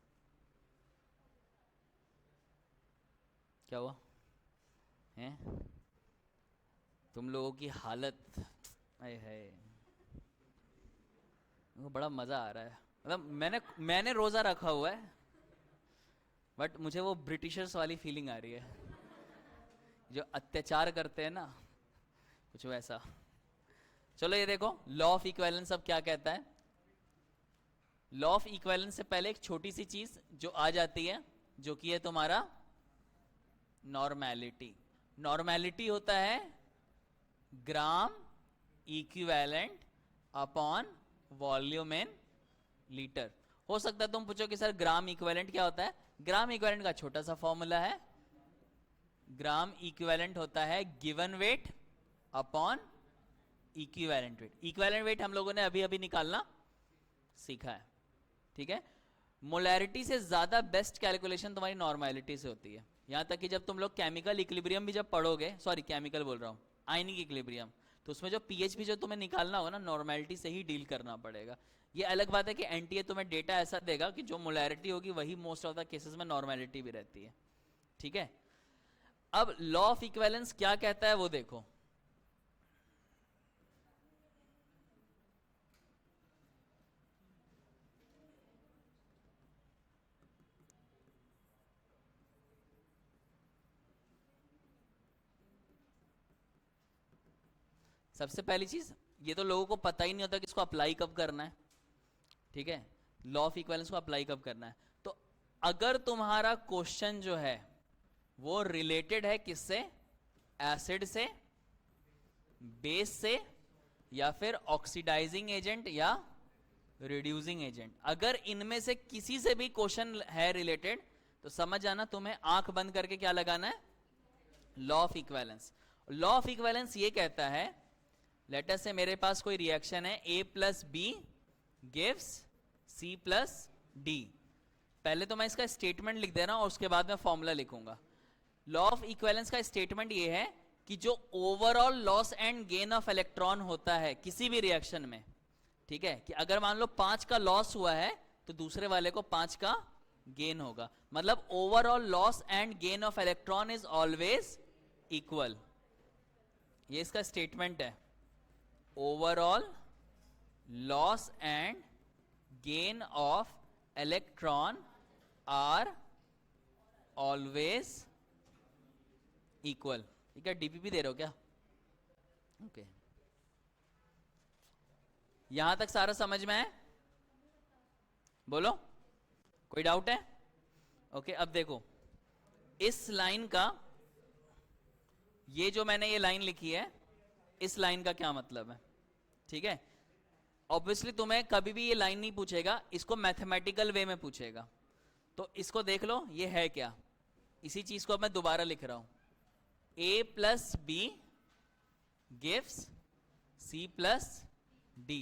क्या हुआ है? तुम लोगों की हालत, है, बड़ा मजा आ रहा है। मतलब मैंने रोजा रखा हुआ है, बट मुझे वो ब्रिटिशर्स वाली फीलिंग आ रही है, जो अत्याचार करते हैं ना, कुछ वैसा। चलो ये देखो, लॉ ऑफ इक्विवेलेंस अब क्या कहता है। लॉ ऑफ इक्विवेलेंस से पहले एक छोटी सी चीज जो आ जाती है, जो कि है तुम्हारा नॉर्मेलिटी। नॉर्मेलिटी होता है gram equivalent upon volume in litre. हो सकता है तुम पूछो कि सर ग्राम इक्विवेलेंट क्या होता है। ग्राम इक्विवेलेंट का छोटा सा फॉर्मूला है, ग्राम इक्विवेलेंट होता है given weight upon equivalent wait. Equivalent weight हम लोगों ने अभी अभी निकालना सीखा है, ठीक है। मोलैरिटी से ज्यादा बेस्ट कैलकुलेशन तुम्हारी नॉर्मेलिटी से होती है। यहां तक कि जब तुम लोग केमिकल इक्विलिब्रियम भी जब पढ़ोगे, सॉरी केमिकल बोल रहा हूं, आयनिक इक्विलिब्रियम, तो उसमें जो पीएच भी जो तुम्हें निकालना होगा ना, नॉर्मेलिटी से ही डील करना पड़ेगा। ये अलग बात है कि एनटीए तुम्हें डेटा ऐसा देगा कि जो मोलैरिटी होगी वही मोस्ट ऑफ द केसेस में नॉर्मेलिटी भी रहती है, ठीक है। अब लॉ ऑफ इक्विवेलेंस क्या कहता है वो देखो। सबसे पहली चीज, ये तो लोगों को पता ही नहीं होता कि इसको अप्लाई कब करना है, ठीक है। लॉ ऑफ इक्विवेलेंस को अप्लाई कब करना है। तो अगर तुम्हारा क्वेश्चन जो है वो रिलेटेड है किससे, एसिड से, बेस से, या फिर ऑक्सीडाइजिंग एजेंट या रिड्यूसिंग एजेंट, अगर इनमें से किसी से भी क्वेश्चन है रिलेटेड, तो समझ जाना तुम्हें आंख बंद करके क्या लगाना है, law of equivalence. Law of equivalence ये कहता है, लेट अस से मेरे पास कोई रिएक्शन है, A + B gives C + D। पहले तो मैं इसका स्टेटमेंट लिख दे रहा हूं और उसके बाद मैं फॉर्मूला लिखूंगा। लॉ ऑफ इक्विवेलेंस का स्टेटमेंट ये है कि जो overall loss and gain of electron होता है किसी भी रिएक्शन में, ठीक है, कि अगर मान लो 5 का लॉस हुआ है तो दूसरे वाले को 5 का गेन होगा। मतलब overall loss and gain of electron is always equal. ये इसका स्टेटमेंट है, overall loss and gain of electron are always equal. ठीक है, डीपीपी दे रहे हो क्या? ओके यहां तक सारा समझ में है? बोलो, कोई डाउट है? ओके अब देखो इस लाइन का, ये जो मैंने ये लाइन लिखी है, इस लाइन का क्या मतलब है? ठीक है, ऑब्वियसली तुम्हें कभी भी ये लाइन नहीं पूछेगा, इसको मैथमेटिकल वे में पूछेगा। तो इसको देख लो ये है क्या, इसी चीज को मैं दोबारा लिख रहा हूं। a plus B gives c plus D.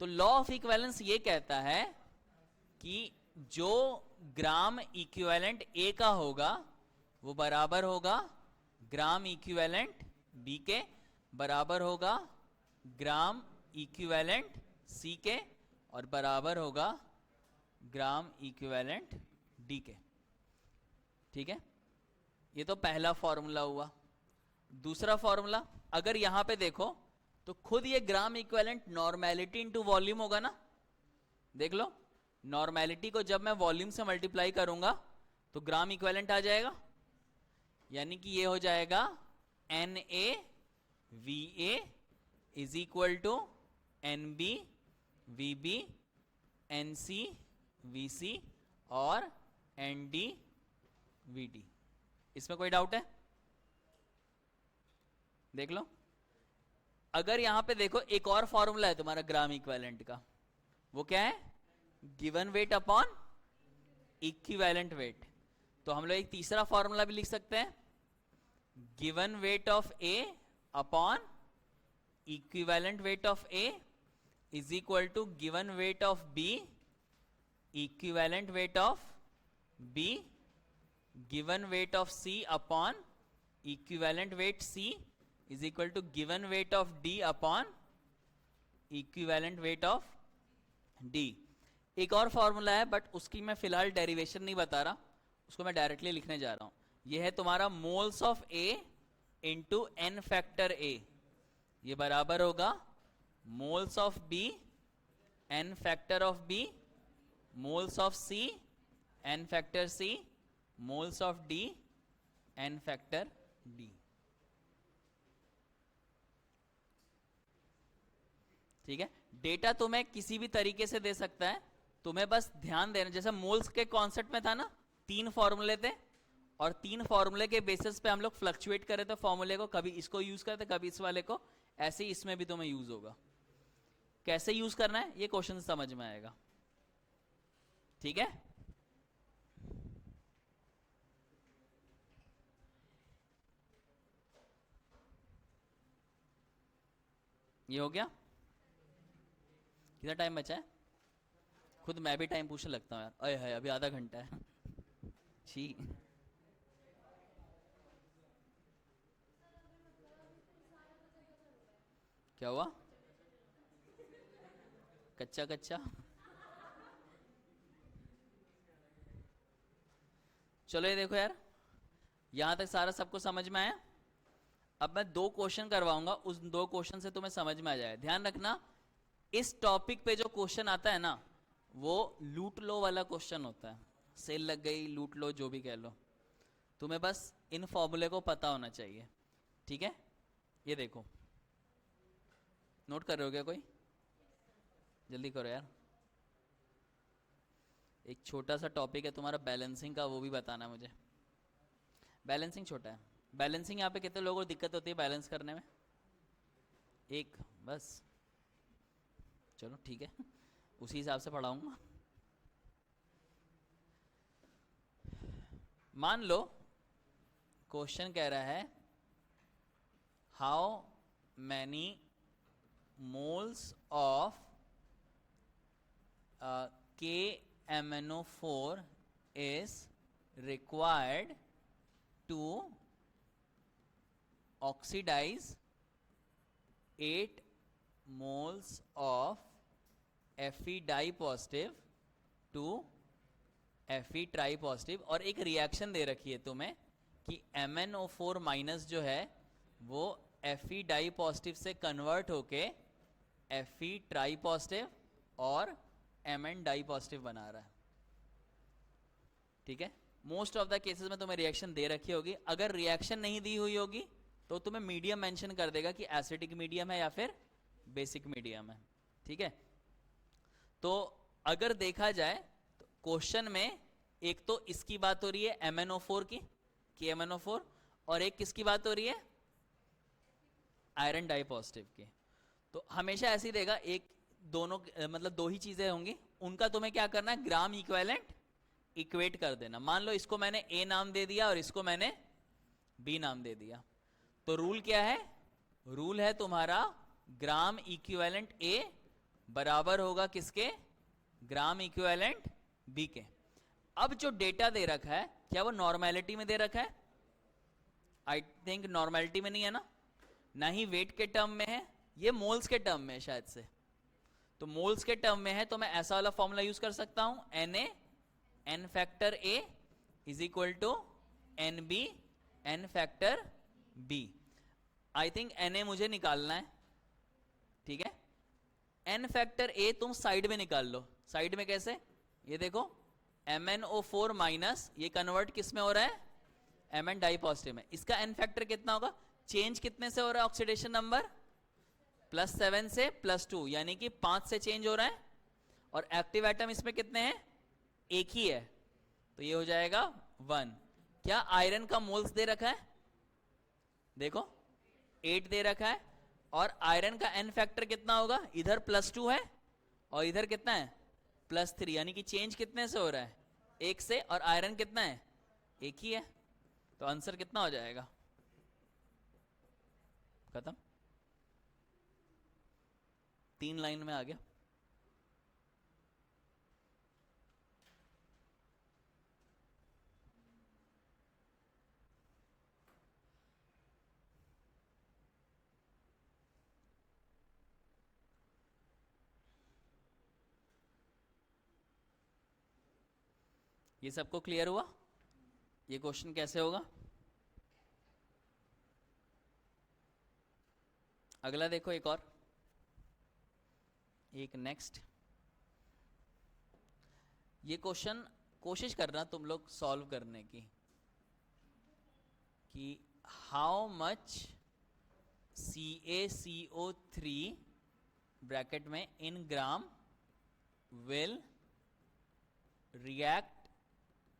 तो लॉ ऑफ इक्विवेलेंस ये कहता है कि जो ग्राम इक्विवेलेंट a का होगा वो बराबर होगा ग्राम इक्विवेलेंट b के, बराबर होगा ग्राम इक्विवेलेंट c के, और बराबर होगा ग्राम इक्विवेलेंट d के। ठीक है, ये तो पहला फॉर्मूला हुआ। दूसरा फॉर्मूला अगर यहां पे देखो तो खुद ये gram equivalent normality into volume होगा ना। देख लो, नॉर्मेलिटी को जब मैं वॉल्यूम से मल्टीप्लाई करूंगा तो ग्राम इक्विवेलेंट आ जाएगा, यानी कि ये हो जाएगा NA VA is equal to NB VB NC VC और ND VD। इसमें कोई डाउट है? देख लो, अगर यहां पे देखो एक और फॉर्मूला है तुम्हारा ग्राम इक्विवेलेंट का, वो क्या है? Given weight upon equivalent wait. तो हम लोग एक तीसरा फॉर्मूला भी लिख सकते हैं, given weight of A upon equivalent weight of A is equal to given weight of B equivalent weight of B given weight of C upon equivalent weight C is equal to given weight of D upon equivalent weight of D। एक और फॉर्मूला है बट उसकी मैं फिलहाल डेरिवेशन नहीं बता रहा, उसको मैं डायरेक्टली लिखने जा रहा हूं। ये है तुम्हारा moles of A into n factor A, ये बराबर होगा moles of B n factor of B moles of C n factor C moles of D n factor D। ठीक है, डेटा तुम्हें किसी भी तरीके से दे सकता है, तुम्हें बस ध्यान देना। जैसे मोल्स के कॉन्सेप्ट में था ना, 3 फॉर्मूले थे और 3 फॉर्मूले के बेसिस पे हम लोग फ्लक्चुएट करे थे फॉर्मूले को, कभी इसको यूज करते कभी इस वाले को, ऐसे ही इसमें भी तुम्हें यूज होगा। कैसे यूज करना है ये क्वेश्चन समझ में आएगा। ठीक है, ये हो गया। कितना टाइम बचा है? खुद मैं भी टाइम पूछने लगता हूँ यार, अरे है अभी आधा घंटा है। छी, क्या हुआ? कच्चा कच्चा। चलो ये देखो यार, यहां तक सारा सबको समझ में आया। अब मैं 2 क्वेश्चन करवाऊंगा, उस 2 क्वेश्चन से तुम्हें समझ में आ जाए। ध्यान रखना, इस टॉपिक पे जो क्वेश्चन आता है ना वो लूट लो वाला क्वेश्चन होता है। सेल लग गई, लूट लो, जो भी कह लो, तुम्हें बस इन फॉर्मूले को पता होना चाहिए। ठीक है, ये देखो, नोट कर रहे हो क्या कोई? जल्दी करो यार। एक छोटा सा टॉपिक है तुम्हारा बैलेंसिंग का, वो भी बताना मुझे। बैलेंसिंग छोटा है। बैलेंसिंग यहाँ पे कितने लोगों को दिक्कत होती है बैलेंस करने में? एक बस, चलो ठीक है, उसी हिसाब से पढ़ाऊंगा। मान लो क्वेश्चन कह रहा है how many moles of KMnO4 is required to oxidize 8 moles of Fe dipositive to Fe tripositive, और एक रिएक्शन दे रखी है तुम्हें कि MnO4 माइनस जो है वो Fe डाइपॉजिटिव से कन्वर्ट होके Fe ट्राइपॉजिटिव और Mn डाइपॉजिटिव बना रहा है। ठीक है, मोस्ट ऑफ द केसेस में तुम्हें रिएक्शन दे रखी होगी। अगर रिएक्शन नहीं दी हुई होगी तो तुम्हें मीडियम मेंशन कर देगा कि एसिडिक मीडियम है या फिर बेसिक मीडियम है। ठीक है, तो अगर देखा जाए तो क्वेश्चन में एक तो इसकी बात हो रही है MnO4 की, KMnO4, और एक किसकी बात हो रही है, आयरन डाई पॉजिटिव की। तो हमेशा ऐसे ही देगा, एक दोनों मतलब दो ही चीजें होंगी, उनका तुम्हें क्या करना है, ग्राम इक्विवेलेंट इक्वेट कर देना। मान लो इसको मैंने A नाम दे दिया और इसको मैंने B नाम दे दिया, तो रूल क्या है, रूल है तुम्हारा ग्राम इक्विवेलेंट A बराबर होगा किसके, ग्राम इक्विवेलेंट B के। अब जो डेटा दे रखा है क्या वो नॉर्मेलिटी में दे रखा है, आई थिंक नॉर्मेलिटी में नहीं है ना, ना ही वेट के टर्म में है, ये मोल्स के टर्म में है शायद से। तो मोल्स के टर्म में है तो मैं ऐसा वाला फॉर्मूला यूज कर सकता हूं, Na n factor A is equal to Nb n factor B। I think Na मुझे निकालना है, ठीक है। n फैक्टर A तुम साइड में निकाल लो। साइड में कैसे, ये देखो MnO4 माइनस, ये कन्वर्ट किस में हो रहा है, Mn डाई पॉजिटिव में। इसका n फैक्टर कितना होगा, चेंज कितने से हो रहा है ऑक्सीडेशन नंबर, +7 से +2, यानी कि 5 से चेंज हो रहा है। और एक्टिव एटम इसमें कितने हैं, एक ही है, तो ये हो जाएगा 1। क्या आयरन का मोल्स दे रखा है, देखो 8 दे रखा है, और आयरन का n फैक्टर कितना होगा, इधर +2 है और इधर कितना है +3, यानी कि चेंज कितने से हो रहा है, 1 से, और आयरन कितना है, एक ही है। तो आंसर कितना हो जाएगा, खत्म, 3 लाइन में आ गया। ये सबको क्लियर हुआ, ये क्वेश्चन कैसे होगा। अगला देखो, एक और, एक नेक्स्ट, ये क्वेश्चन कोशिश करना तुम लोग सॉल्व करने की, कि हाउ मच CaCO3 ब्रैकेट में in gram will react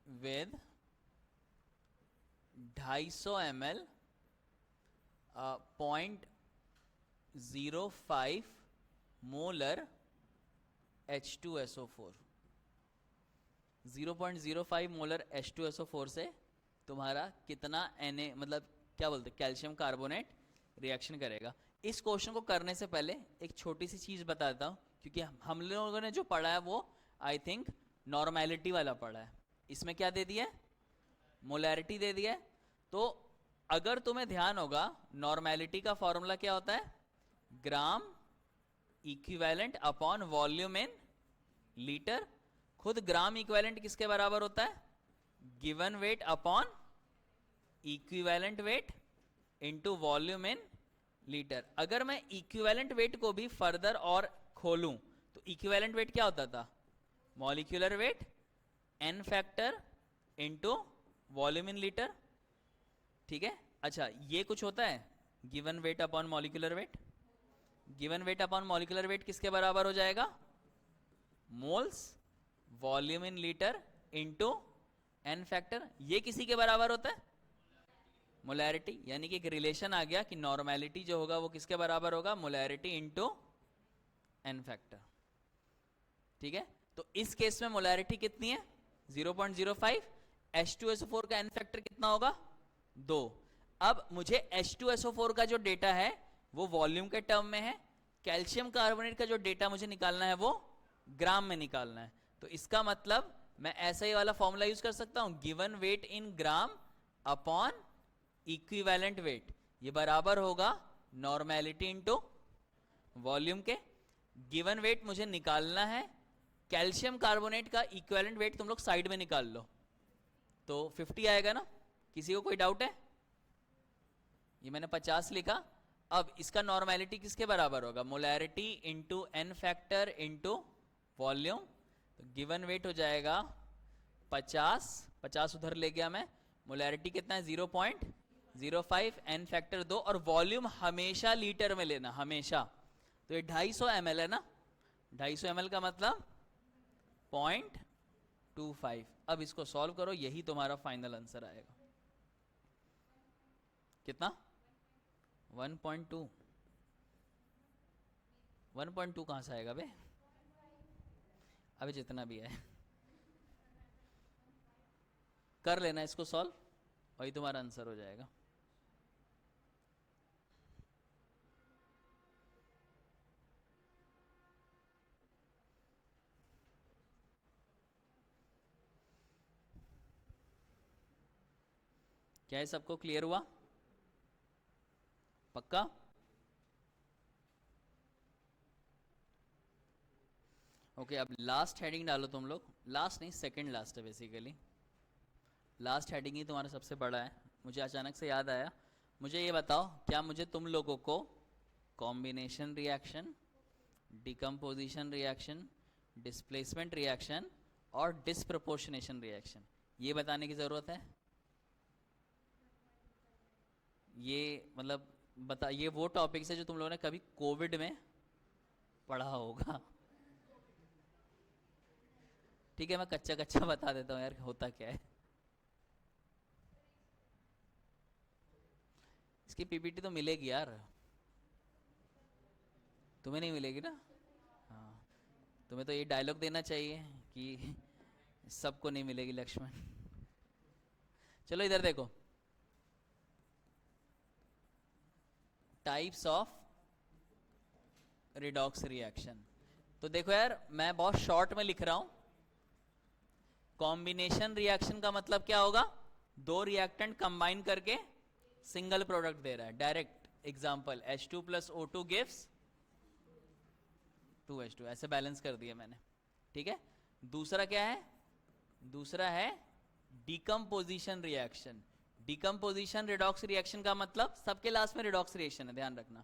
with 250 ml 0.05 molar H2SO4। 0.05 molar H2SO4 से तुम्हारा कितना Na, मतलब क्या बोलते, कैल्शियम कार्बोनेट रिएक्शन करेगा। इस क्वेश्चन को करने से पहले एक छोटी सी चीज बताता हूं, क्योंकि हम लोगों ने जो पढ़ा है वो आई थिंक नॉर्मेलिटी वाला पढ़ा है। इसमें क्या दे दिया है, मोलैरिटी दे दिया है। तो अगर तुम्हें ध्यान होगा, नॉर्मेलिटी का फॉर्मूला क्या होता है, gram equivalent upon volume in litre. खुद ग्राम इक्विवेलेंट किसके बराबर होता है, given weight upon equivalent weight into volume in litre. अगर मैं इक्विवेलेंट वेट को भी फर्दर और खोलूं तो इक्विवेलेंट वेट क्या होता था, molecular weight n factor into volume in litre, ठीक है। अच्छा, ये कुछ होता है given weight upon molecular weight. Given weight upon molecular weight किसके बराबर हो जाएगा, moles volume in litre into n factor. ये किसी के बराबर होता है, मोलैरिटी, यानी कि एक रिलेशन आ गया कि नॉर्मेलिटी जो होगा वो किसके बराबर होगा, मोलैरिटी इनटू n फैक्टर, ठीक है। तो इस केस में मोलैरिटी कितनी है, 0.05, H2SO4 का n फैक्टर कितना होगा, 2। अब मुझे H2SO4 का जो डेटा है वो वॉल्यूम के टर्म में है, कैल्शियम कार्बोनेट का जो डेटा मुझे निकालना है वो ग्राम में निकालना है। तो इसका मतलब मैं ऐसा ही वाला फॉर्मूला यूज कर सकता हूं, गिवन वेट इन ग्राम अपॉन इक्विवेलेंट वेट, ये बराबर होगा नॉर्मेलिटी इनटू वॉल्यूम के। गिवन वेट मुझे निकालना है, कैल्शियम कार्बोनेट का इक्विवेलेंट वेट तुम लोग साइड में निकाल लो, तो 50 आएगा ना। किसी को कोई डाउट है, ये मैंने 50 लिखा। अब इसका नॉर्मेलिटी किसके बराबर होगा, molarity into n factor into volume. तो गिवन वेट हो जाएगा 50 उधर ले गया मैं, मोलैरिटी कितना है 0.05, एन फैक्टर 2, और वॉल्यूम हमेशा लीटर में लेना, हमेशा। तो ये 250 ml है ना, 250 ml का मतलब 0.25। अब इसको सॉल्व करो, यही तुम्हारा फाइनल आंसर आएगा। कितना? 1.2। 1.2 कहां से आएगा बे? अबे जितना भी है कर लेना इसको सॉल्व, वही तुम्हारा आंसर हो जाएगा। क्या है, सबको क्लियर हुआ? पक्का? ओके, अब लास्ट हेडिंग डालो तुम लोग। लास्ट नहीं, सेकंड लास्ट है बेसिकली। लास्ट हेडिंग ही तुम्हारा सबसे बड़ा है। मुझे अचानक से याद आया, मुझे ये बताओ, क्या मुझे तुम लोगों को combination reaction, decomposition reaction, displacement reaction और डिस्प्रपोर्शनेशन रिएक्शन ये बताने की ज़रूरत है? ये मतलब बता, ये वो टॉपिक्स है जो तुम लोगों ने कभी कोविड में पढ़ा होगा। ठीक है, मैं कच्चा कच्चा बता देता हूँ यार होता क्या है। इसकी पीपीटी तो मिलेगी यार, तुम्हें नहीं मिलेगी ना? हाँ, तुम्हें तो ये डायलॉग देना चाहिए कि सबको नहीं मिलेगी लक्ष्मण। चलो इधर देखो, टाइप्स ऑफ रिडॉक्स रिएक्शन। तो देखो यार, मैं बहुत शॉर्ट में लिख रहा हूं। कॉम्बिनेशन रिएक्शन का मतलब क्या होगा? दो रिएक्टेंट कंबाइन करके सिंगल प्रोडक्ट दे रहा है, direct. Example H2 plus O2 gives 2H2, ऐसे बैलेंस कर दिया मैंने। ठीक है, दूसरा क्या है? दूसरा है decomposition reaction. Decomposition redox reaction का मतलब, सबके लास्ट में रिडॉक्स रिएक्शन है, ध्यान रखना।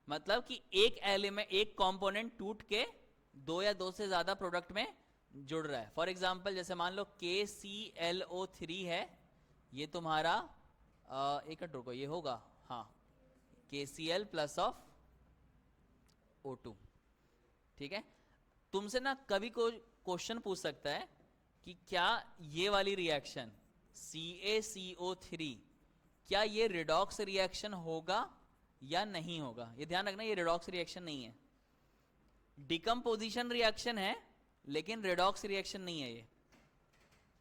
मतलब कि एक एलिमेंट, एक कंपोनेंट टूट के दो या दो से ज्यादा प्रोडक्ट में जुड़ रहा है। फॉर एग्जांपल जैसे मान लो KClO3 है, ये तुम्हारा एक मिनट रुको, ये होगा, हाँ, KCl प्लस ऑफ O2। ठीक है, तुमसे ना कभी कोई क्वेश्चन पूछ सकता है कि क्या ये वाली रिएक्शन CaCO3, क्या ये रिडॉक्स रिएक्शन होगा या नहीं होगा? ये ध्यान रखना, ये रिडॉक्स रिएक्शन नहीं है, डिकम्पोजिशन रिएक्शन है, लेकिन रिडॉक्स रिएक्शन नहीं है। ये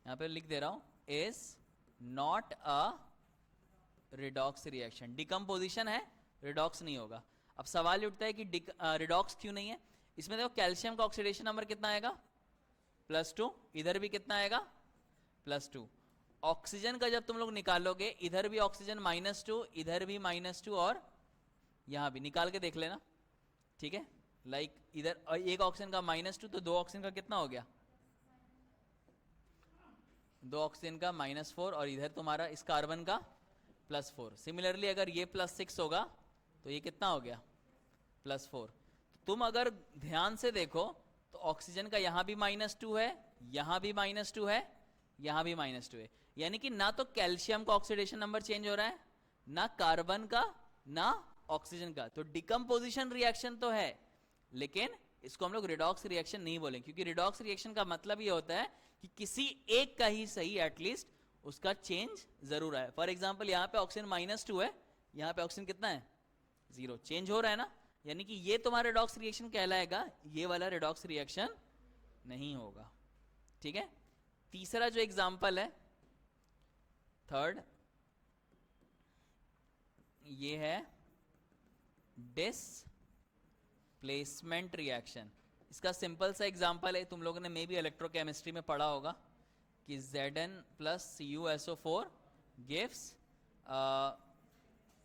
यहां पे लिख दे रहा हूं, is not a redox reaction. Decomposition है, रिडॉक्स नहीं होगा। अब सवाल ये उठता है कि रिडॉक्स क्यों नहीं है? इसमें देखो, कैल्शियम का ऑक्सीडेशन नंबर कितना आएगा? +2। इधर भी कितना आएगा? +2। ऑक्सीजन का जब तुम लोग निकालोगे, इधर भी ऑक्सीजन -2, इधर भी -2, और यहां भी निकाल के देख लेना। ठीक है, लाइक इधर एक ऑक्सीजन का -2, तो दो ऑक्सीजन का कितना हो गया? दो ऑक्सीजन का -4, और इधर तुम्हारा इस कार्बन का +4। सिमिलरली अगर ये +6 होगा तो ये कितना हो गया? +4। तुम अगर ध्यान से देखो तो ऑक्सीजन का यहां भी -2 है, यहां भी -2 है, यहां भी -2 है। यानी कि ना तो कैल्शियम का ऑक्सीडेशन नंबर चेंज हो रहा है, ना कार्बन का, ना ऑक्सीजन का। तो डिकम्पोजिशन रिएक्शन तो है, लेकिन इसको हम लोग रिडॉक्स रिएक्शन नहीं बोलेंगे, क्योंकि रिडॉक्स रिएक्शन का मतलब ये होता है कि किसी एक का ही सही एटलीस्ट उसका चेंज जरूर है। फॉर एग्जाम्पल यहाँ पे ऑक्सीजन -2 है, यहाँ पे ऑक्सीजन कितना है? 0। चेंज हो रहा है ना, यानी कि ये तुम्हारा रिडॉक्स रिएक्शन कहलाएगा, ये वाला रिडॉक्स रिएक्शन नहीं होगा। ठीक है, तीसरा जो एग्जाम्पल है, थर्ड, ये है डिस्प्लेसमेंट रिएक्शन। इसका सिंपल सा एग्जाम्पल है, तुम लोगों ने मे बी इलेक्ट्रोकेमिस्ट्री में पढ़ा होगा कि Zn plus CuSO4 gives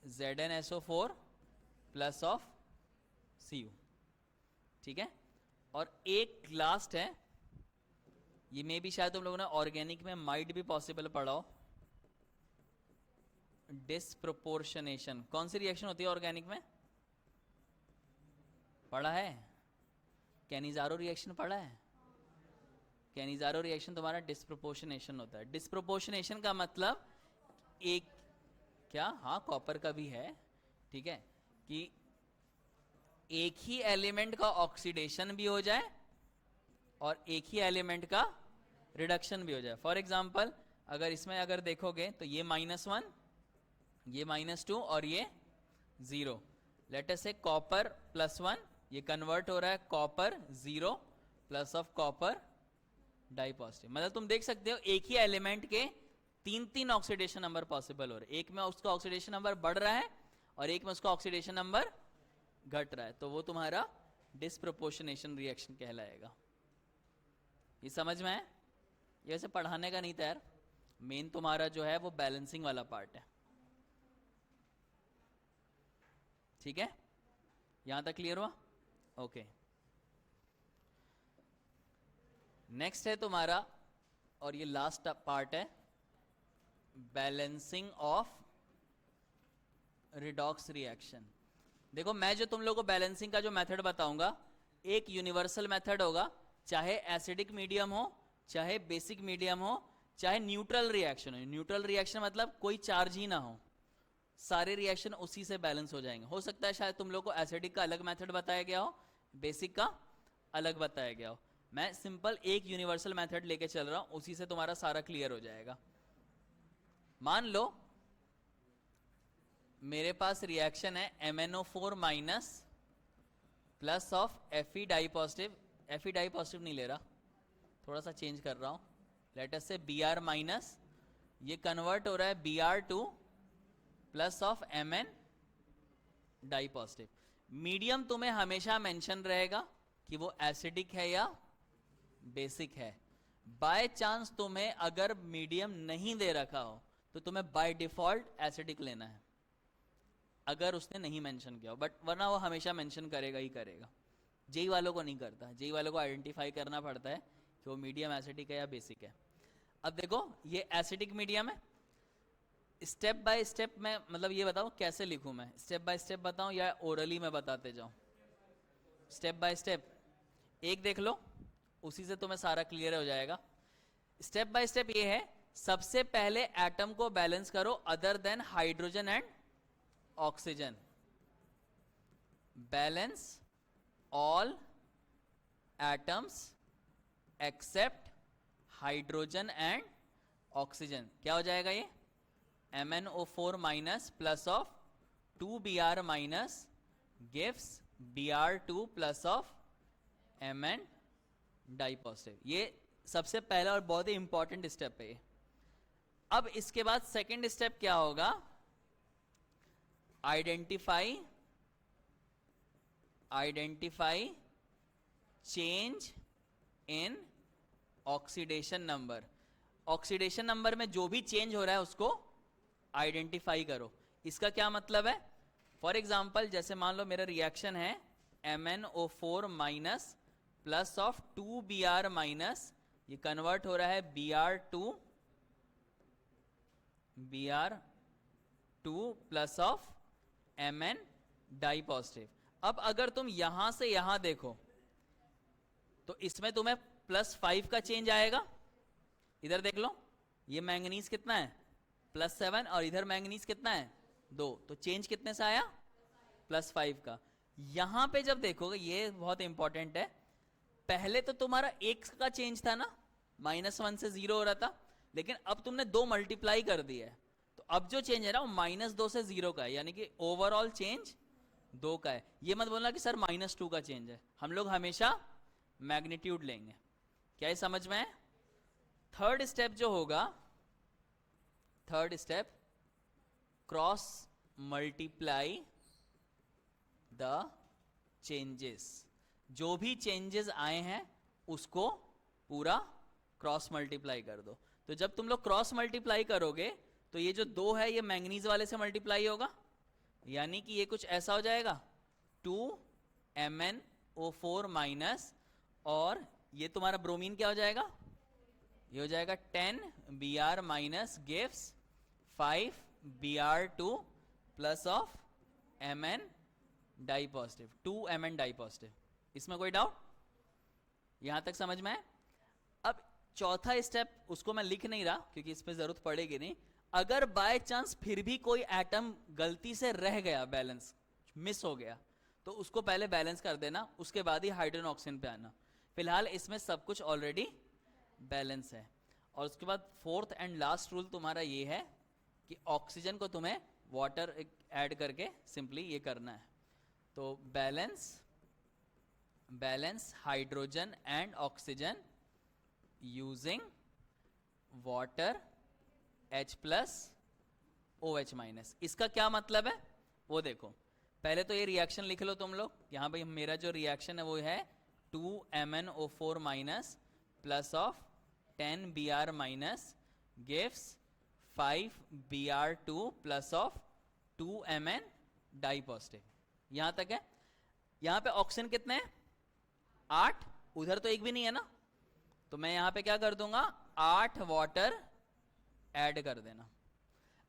ZnSO4 plus of Cu। ठीक है, और एक लास्ट है, ये मे भी शायद तुम लोगों ने ऑर्गेनिक में माइट भी पॉसिबल पढ़ा हो, डिस्प्रोपोर्शनेशन। कौन सी रिएक्शन होती है ऑर्गेनिक में? पढ़ा है? कैनिजारो रिएक्शन पढ़ा है? कैनिजारो रिएक्शन तुम्हारा डिस्प्रोपोर्शनेशन होता है। डिस्प्रोपोर्शनेशन का मतलब एक क्या, हाँ कॉपर का भी है, ठीक है, कि एक ही एलिमेंट का ऑक्सीडेशन भी हो जाए और एक ही एलिमेंट का रिडक्शन भी हो जाए। फॉर एग्जाम्पल अगर इसमें अगर देखोगे तो ये -1, ये -2 और ये 0। लेट अस से कॉपर +1, ये कन्वर्ट हो रहा है copper 0 plus of copper di positive. मतलब तुम देख सकते हो एक ही एलिमेंट के 3 ऑक्सीडेशन नंबर पॉसिबल हो रहे हैं। एक में उसका ऑक्सीडेशन नंबर बढ़ रहा है और एक में उसका ऑक्सीडेशन नंबर घट रहा है, तो वो तुम्हारा डिस्प्रोपोर्शनेशन रिएक्शन कहलाएगा। ये समझ में है? ये वैसे पढ़ाने का नहीं था यार, मेन तुम्हारा जो है वो बैलेंसिंग वाला पार्ट है। ठीक है, यहां तक क्लियर हुआ? ओके। नेक्स्ट है तुम्हारा, और ये लास्ट पार्ट है, बैलेंसिंग ऑफ रिडॉक्स रिएक्शन। देखो मैं जो तुम लोगों को बैलेंसिंग का जो मेथड बताऊंगा, एक यूनिवर्सल मेथड होगा, चाहे एसिडिक मीडियम हो, चाहे बेसिक मीडियम हो, चाहे न्यूट्रल रिएक्शन हो। न्यूट्रल रिएक्शन मतलब कोई चार्ज ही ना हो, सारे रिएक्शन उसी से बैलेंस हो जाएंगे। हो सकता है शायद तुम लोग को एसिडिक का अलग मेथड बताया गया हो, बेसिक का अलग बताया गया हो। मैं सिंपल एक यूनिवर्सल मेथड लेके चल रहा हूं, उसी से तुम्हारा सारा क्लियर हो जाएगा। मान लो मेरे पास रिएक्शन है MnO4 minus plus of Fe di positive. Fe di positive नहीं ले रहा, थोड़ा सा चेंज कर रहा हूं, लेट अस से Br माइनस, ये कन्वर्ट हो रहा है Br2 plus of Mn di positive. Medium तुम्हें हमेशा मेंशन रहेगा कि वो एसिडिक है या बेसिक है। बाय चांस तुम्हें अगर मीडियम नहीं दे रखा हो तो तुम्हें बाय डिफॉल्ट एसिडिक लेना है, अगर उसने नहीं मेंशन किया हो, बट वरना वो हमेशा मेंशन करेगा ही करेगा। जेई वालों को नहीं करता, जेई वालों को आइडेंटिफाई करना पड़ता है कि वो मीडियम एसिडिक है या बेसिक है। अब देखो ये एसिडिक मीडियम है, स्टेप बाय स्टेप में, मतलब ये बताओ कैसे लिखूं मैं, स्टेप बाय स्टेप बताऊं या ओरली में बताते जाऊं? स्टेप बाय स्टेप एक देख लो, उसी से तुम्हें सारा क्लियर हो जाएगा। स्टेप बाय स्टेप ये है, सबसे पहले एटम को बैलेंस करो other than hydrogen and oxygen. Balance all atoms except hydrogen and oxygen. क्या हो जाएगा ये? MnO4 minus plus of 2Br minus gives Br2 plus of Mn di positive. ये सबसे पहला और बहुत ही इंपॉर्टेंट स्टेप है ये। अब इसके बाद सेकंड स्टेप क्या होगा? Identify change in oxidation number. Oxidation number में जो भी चेंज हो रहा है उसको आइडेंटिफाई करो। इसका क्या मतलब है? फॉर एग्जाम्पल जैसे मान लो मेरा रिएक्शन है MnO4 minus plus of 2Br minus, ये कन्वर्ट हो रहा है Br2 plus of Mn di positive. अब अगर तुम यहां से यहां देखो तो इसमें तुम्हें +5 का चेंज आएगा। इधर देख लो, ये मैंगनीज कितना है? +7, और इधर मैंगनीज कितना है? 2। तो चेंज कितने से आया? +5 का। यहां पे जब देखोगे, ये बहुत इंपॉर्टेंट है, पहले तो तुम्हारा 1 का चेंज था ना, -1 से 0 हो रहा था, लेकिन अब तुमने 2 मल्टीप्लाई कर दिया है, तो अब जो चेंज है ना वो -2 से 0 का है, यानी कि ओवरऑल चेंज 2 का है। ये मत बोलना कि सर -2 का चेंज है, हम लोग हमेशा मैग्नीट्यूड लेंगे। क्या ये समझ में है? थर्ड स्टेप जो होगा, third step, cross multiply the changes. जो भी चेंजेस आए हैं उसको पूरा क्रॉस मल्टीप्लाई कर दो। तो जब तुम लोग क्रॉस मल्टीप्लाई करोगे तो ये जो 2 है ये मैंगनीज वाले से मल्टीप्लाई होगा, यानी कि ये कुछ ऐसा हो जाएगा 2MnO4 माइनस, और ये तुम्हारा ब्रोमीन क्या हो जाएगा? ये हो जाएगा 10Br minus gives 5Br2 plus of Mn di positive, 2Mn di positive. इसमें कोई डाउट? यहां तक समझ में है? अब चौथा स्टेप उसको मैं लिख नहीं रहा क्योंकि इसमें जरूरत पड़ेगी नहीं। अगर बाय चांस फिर भी कोई एटम गलती से रह गया, बैलेंस मिस हो गया, तो उसको पहले बैलेंस कर देना, उसके बाद ही हाइड्रोजन ऑक्सीजन पे आना। फिलहाल इसमें सब कुछ ऑलरेडी बैलेंस है। और उसके बाद फोर्थ एंड लास्ट रूल तुम्हारा ये है कि ऑक्सीजन को तुम्हें वाटर ऐड करके सिंपली ये करना है। तो balance hydrogen and oxygen using water H plus OH minus. इसका क्या मतलब है वो देखो। पहले तो ये रिएक्शन लिख लो तुम लोग। यहाँ पे मेरा जो रिएक्शन है वो है 2MnO4 minus plus of 10Br minus gives 5Br2 plus of 2Mn di positive. यहां तक है। यहां पे ऑक्सीजन कितने हैं? 8। उधर तो एक भी नहीं है ना, तो मैं यहां पे क्या कर दूंगा, 8 वाटर ऐड कर देना।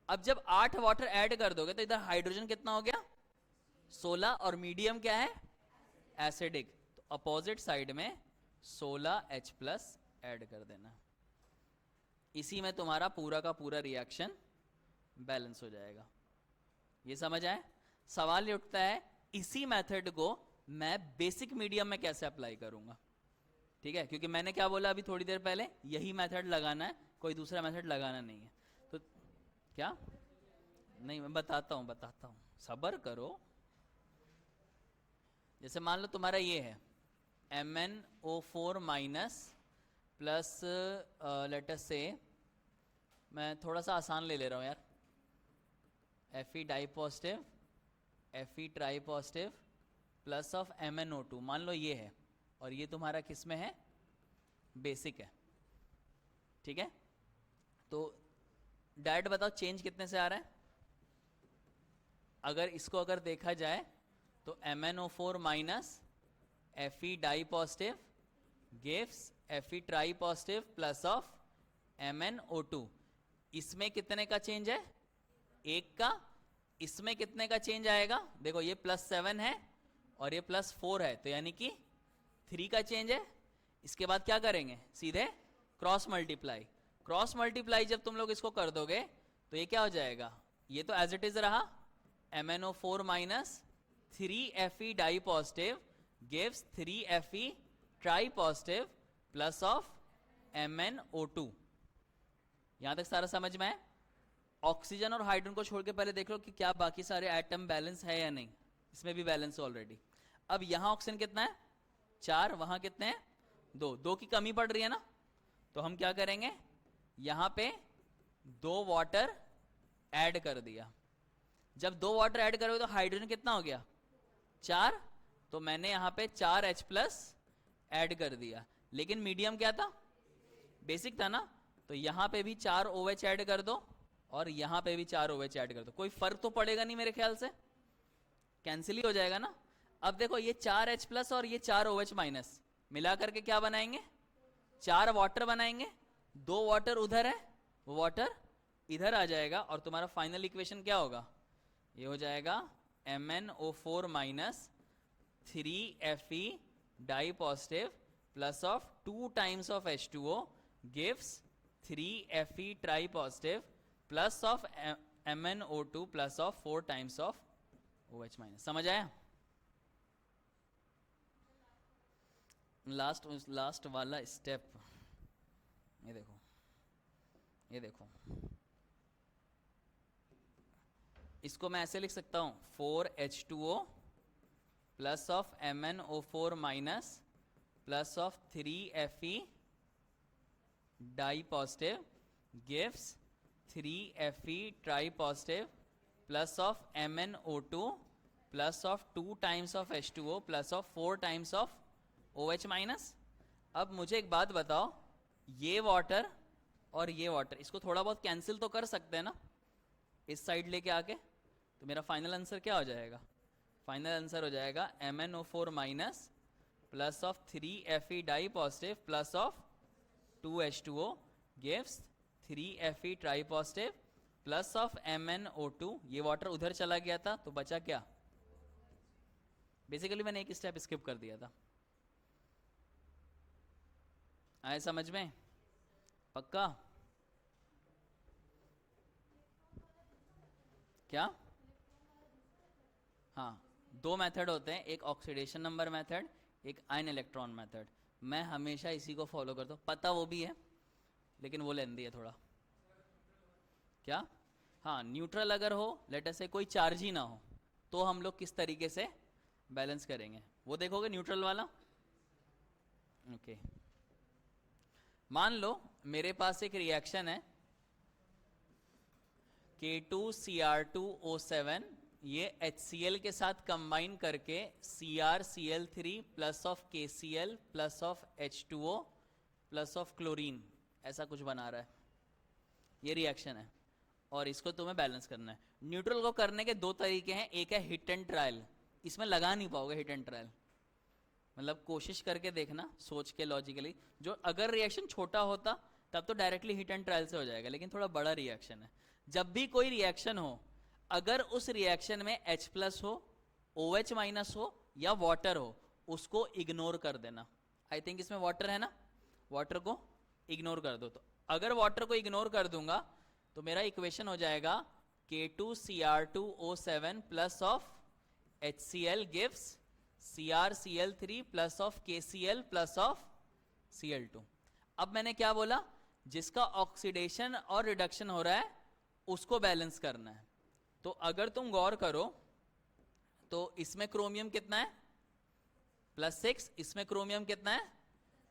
अब जब 8 वाटर ऐड कर दोगे तो इधर हाइड्रोजन कितना हो गया? 16। और मीडियम क्या है? एसिडिक। तो अपोजिट साइड में 16H प्लस ऐड कर देना। इसी में तुम्हारा पूरा का पूरा रिएक्शन बैलेंस हो जाएगा। ये समझ आए? सवाल ये उठता है इसी मेथड को मैं बेसिक मीडियम में कैसे अप्लाई करूंगा। ठीक है, क्योंकि मैंने क्या बोला अभी थोड़ी देर पहले, यही मेथड लगाना है, कोई दूसरा मेथड लगाना नहीं है। तो क्या नहीं, मैं बताता हूं, सब्र करो। जैसे मान लो तुम्हारा ये है MnO4 minus plus let us से, मैं थोड़ा सा आसान ले ले रहा हूं यार, Fe di positive Fe tri positive plus of MnO2, मान लो ये है, और ये तुम्हारा किस में है? बेसिक है। ठीक है, तो डायरेक्ट बताओ चेंज कितने से आ रहा है? अगर इसको अगर देखा जाए तो MnO4 minus Fe di positive gives Fe tri positive plus of MnO2। इसमें कितने का चेंज है? 1 का। इसमें कितने का चेंज आएगा? देखो ये +7 है और ये +4 है, तो यानी कि 3 का चेंज है। इसके बाद क्या करेंगे? सीधे क्रॉस मल्टीप्लाई। क्रॉस मल्टीप्लाई जब तुम लोग इसको कर दोगे तो ये क्या हो जाएगा? ये तो एज इट इज रहा, MnO4 minus 3Fe di positive gives 3Fe tri positive plus of MnO2। यहां तक सारा समझ में है? ऑक्सीजन और हाइड्रोजन को छोड़ के पहले देख लो कि क्या बाकी सारे एटम बैलेंस है या नहीं। इसमें भी बैलेंस है ऑलरेडी। अब यहां ऑक्सीजन कितना है? 4। वहां कितने हैं? 2 की कमी पड़ रही है ना, तो हम क्या करेंगे, यहां पे 2 वाटर ऐड कर दिया। जब 2 वाटर ऐड करोगे तो हाइड्रोजन कितना हो गया? 4। तो मैंने यहां पे 4H प्लस ऐड कर दिया। लेकिन मीडियम क्या था? बेसिक था ना, तो यहां पे भी 4 OH ऐड कर दो और यहां पे भी 4 OH ऐड कर दो। कोई फर्क तो पड़ेगा नहीं मेरे ख्याल से, कैंसिल ही हो जाएगा ना। अब देखो ये 4H प्लस और ये 4 OH माइनस मिला करके क्या बनाएंगे? 4 वाटर बनाएंगे। 2 वाटर उधर है, वो वाटर इधर आ जाएगा और तुम्हारा फाइनल इक्वेशन क्या होगा? ये हो जाएगा MnO4 minus 3Fe di positive plus of 2 times of H2O gives 3Fe tri positive plus of MnO2 plus of 4 times of OH minus. समझ आया? लास्ट वाला स्टेप, ये देखो, ये देखो, इसको मैं ऐसे लिख सकता हूं 4H2O plus of MnO4 minus plus of 3Fe di positive gives 3Fe tri positive plus of MnO2 plus of 2 times of H2O plus of 4 times of OH minus. अब मुझे एक बात बताओ, ये वाटर और ये वाटर इसको थोड़ा बहुत कैंसिल तो कर सकते हैं ना इस साइड लेके आके, तो मेरा फाइनल आंसर क्या हो जाएगा? फाइनल आंसर हो जाएगा MnO4 minus plus of 3Fe di positive plus of 2H2O gives 3Fe tri positive plus of MnO2। ये वाटर उधर चला गया था तो बचा क्या? बेसिकली मैंने एक स्टेप स्किप कर दिया था। आए समझ में? पक्का? क्या? हाँ, दो मेथड होते हैं, एक ऑक्सीडेशन नंबर मेथड, एक आयन इलेक्ट्रॉन मेथड। मैं हमेशा इसी को फॉलो करता हूँ, पता वो भी है लेकिन वो लेंदी है थोड़ा। क्या? हाँ, न्यूट्रल अगर हो, लेट अस से कोई चार्ज ही ना हो, तो हम लोग किस तरीके से बैलेंस करेंगे वो देखोगे, न्यूट्रल वाला। ओके, मान लो मेरे पास एक रिएक्शन है K2Cr2O7, ये HCl के साथ कंबाइन करके CrCl3 plus of KCl plus of H2O plus of chlorine, ऐसा कुछ बना रहा है। ये रिएक्शन है और इसको तुम्हें बैलेंस करना है। न्यूट्रल को करने के दो तरीके हैं, एक है हिट एंड ट्रायल, इसमें लगा नहीं पाओगे हिट एंड ट्रायल, मतलब कोशिश करके देखना सोच के लॉजिकली। जो अगर रिएक्शन छोटा होता तब तो डायरेक्टली हिट एंड ट्रायल से हो जाएगा, लेकिन थोड़ा बड़ा रिएक्शन है। जब भी कोई रिएक्शन हो, अगर उस रिएक्शन में H प्लस हो, OH माइनस हो या वाटर हो, उसको इग्नोर कर देना। आई थिंक इसमें वाटर है ना, वाटर को इग्नोर कर दो। तो अगर वाटर को इग्नोर कर दूंगा तो मेरा इक्वेशन हो जाएगा K2Cr2O7 plus of HCl gives CrCl3 plus of KCl plus of Cl2। अब मैंने क्या बोला, जिसका ऑक्सीडेशन और रिडक्शन हो रहा है उसको बैलेंस करना है। तो अगर तुम गौर करो तो इसमें क्रोमियम कितना है, +6, इसमें क्रोमियम कितना है,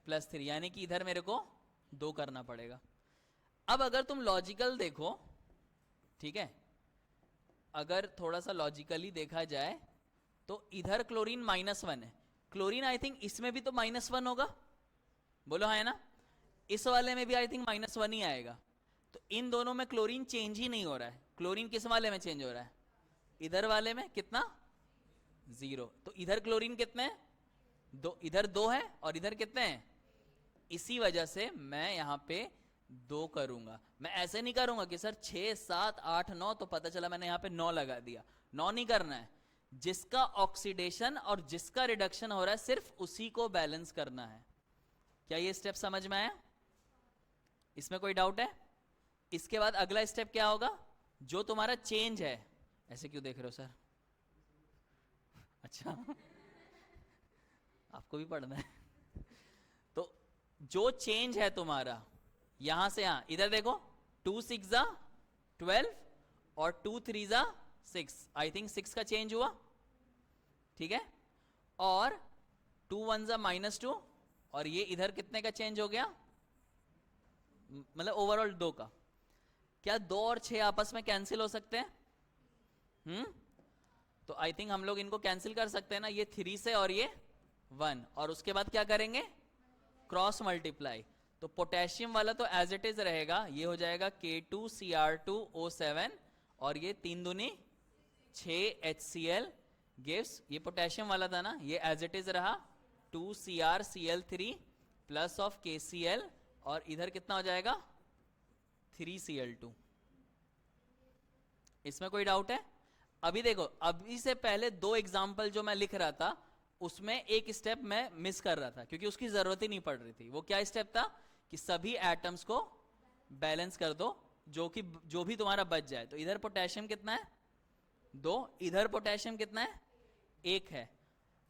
+3, यानी कि इधर मेरे को 2 करना पड़ेगा। अब अगर तुम लॉजिकल देखो, ठीक है, अगर थोड़ा सा लॉजिकली देखा जाए तो इधर क्लोरीन -1 है, क्लोरीन आई थिंक इसमें भी तो -1 होगा, बोलो है ना, इस वाले में भी आई थिंक -1 ही आएगा। तो इन दोनों में क्लोरीन चेंज ही नहीं हो रहा है। क्लोरीन किस वाले में चेंज हो रहा है, इधर वाले में। कितना? 0। तो इधर क्लोरीन कितने हैं, 2, इधर 2 है और इधर कितने हैं। इसी वजह से मैं यहां पे 2 करूंगा। मैं ऐसे नहीं करूंगा कि सर 6, 7, 8, 9, तो पता चला मैंने यहां पे 9 लगा दिया। 9 नहीं करना है, जिसका ऑक्सीडेशन और जिसका रिडक्शन हो रहा है सिर्फ उसी को बैलेंस करना है। क्या ये स्टेप समझ में आया? इसमें कोई डाउट है? इसके बाद अगला स्टेप क्या होगा, जो तुम्हारा चेंज है, ऐसे क्यों देख रहे हो सर? अच्छा आपको भी पढ़ना है तो जो चेंज है तुम्हारा यहां से यहां, इधर देखो, 2 6 12 और 2 3 6, आई थिंक 6 का चेंज हुआ, ठीक है, और 2 1 -2, और ये इधर कितने का चेंज हो गया, मतलब ओवरऑल 2 का। क्या 2 और 6 आपस में कैंसिल हो सकते हैं? तो आई थिंक हम लोग इनको कैंसिल कर सकते हैं ना, ये 3 से और ये 1, और उसके बाद क्या करेंगे, क्रॉस मल्टीप्लाई। तो पोटेशियम वाला तो एज इट इज रहेगा, ये हो जाएगा K2Cr2O7, और ये 3 दूनी 6 HCl गिव्स, ये पोटेशियम वाला था ना, ये एज इट इज रहा 2CrCl3 प्लस ऑफ KCl, और इधर कितना हो जाएगा 3Cl2। इसमें कोई डाउट है? अभी देखो, अभी से पहले 2 एग्जाम्पल जो मैं लिख रहा था उसमें एक स्टेप मैं मिस कर रहा था क्योंकि उसकी जरूरत ही नहीं पड़ रही थी। वो क्या स्टेप था कि सभी एटम्स को बैलेंस कर दो, जो भी तुम्हारा बच जाए। तो इधर पोटेशियम कितना है, 2, इधर पोटेशियम कितना है, 1 है।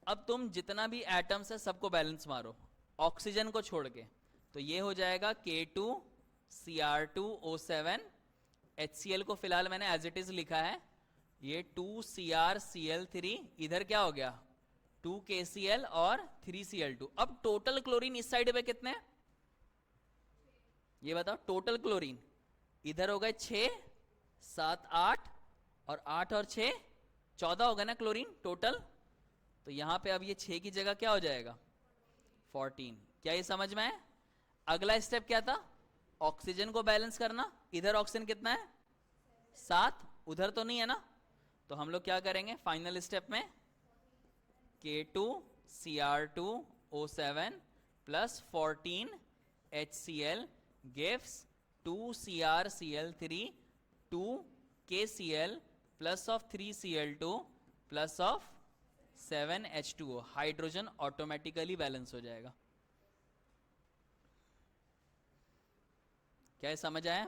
अब तुम जितना भी एटम्स है सबको बैलेंस मारो ऑक्सीजन को छोड़ के, तो ये हो जाएगा K2Cr2O7, HCl को फिलहाल मैंने एज इट इज लिखा है, ये 2CrCl3, इधर क्या हो गया 2KCl और 3Cl2। अब टोटल क्लोरीन इस साइड पे कितने हैं, ये बताओ, टोटल क्लोरीन इधर हो गए 6 7 8, और 8 और 6 14 हो गए ना क्लोरीन टोटल। तो यहां पे अब ये 6 की जगह क्या हो जाएगा 14। क्या ये समझ में आया? अगला स्टेप क्या था, ऑक्सीजन को बैलेंस करना। इधर ऑक्सीजन कितना है 7, उधर तो नहीं है ना, तो हम लोग क्या करेंगे फाइनल स्टेप में, K2Cr2O7 plus 14 HCl gives 2CrCl3 2 KCl plus of 3Cl2 plus of 7 H2O। Hydrogen automatically balance हो जाएगा। क्या ये समझ आया?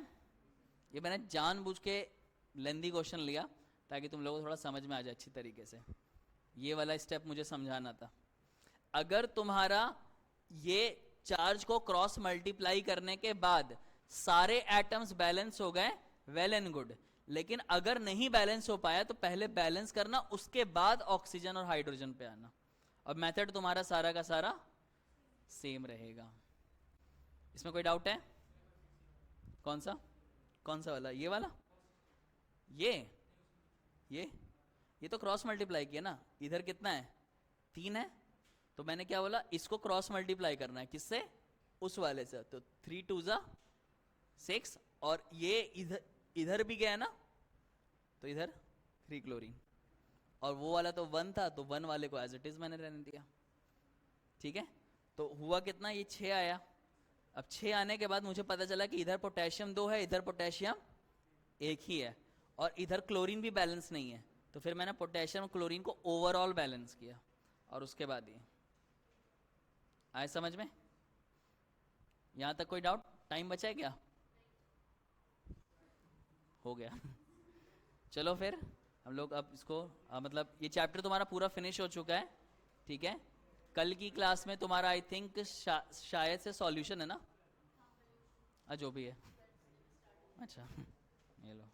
ये मैंने जानबूझ के लेंदी क्वेश्चन लिया ताकि तुम लोगों को थोड़ा समझ में आ जाए अच्छी तरीके से। ये वाला स्टेप मुझे समझाना था। अगर तुम्हारा ये चार्ज को क्रॉस मल्टीप्लाई करने के बाद सारे एटम्स बैलेंस हो गए, वेल एंड गुड। लेकिन अगर नहीं बैलेंस हो पाया तो पहले बैलेंस करना, उसके बाद ऑक्सीजन और हाइड्रोजन पे आना। और मेथड तुम्हारा सारा का सारा सेम रहेगा। इसमें कोई डाउट है? कौन सा वाला? ये वाला? ये तो क्रॉस मल्टीप्लाई किया ना। इधर कितना है? 3 है। तो मैंने क्या बोला, इसको क्रॉस मल्टीप्लाई करना है। किससे? उस वाले से। तो 3 2 जा 6, और ये इधर भी गया ना, तो इधर 3 क्लोरीन। और वो वाला तो 1 था, तो 1 वाले को एज इट इज मैंने रहने दिया। ठीक है, तो हुआ कितना? ये 6 आया। अब 6 आने के बाद मुझे पता चला कि इधर पोटेशियम 2 है, इधर पोटेशियम 1 ही है, और इधर क्लोरीन भी बैलेंस नहीं है। तो फिर मैंने पोटेशियम और क्लोरीन को ओवरऑल बैलेंस किया, और उसके बाद ये आए समझ में? यहां तक कोई डाउट? टाइम बचा है क्या? हो गया। चलो फिर हम लोग अब इसको मतलब ये चैप्टर तुम्हारा पूरा फिनिश हो चुका है। ठीक है, कल की क्लास में तुम्हारा आई थिंक शायद से सॉल्यूशन है ना, जो भी है। अच्छा, ये लो।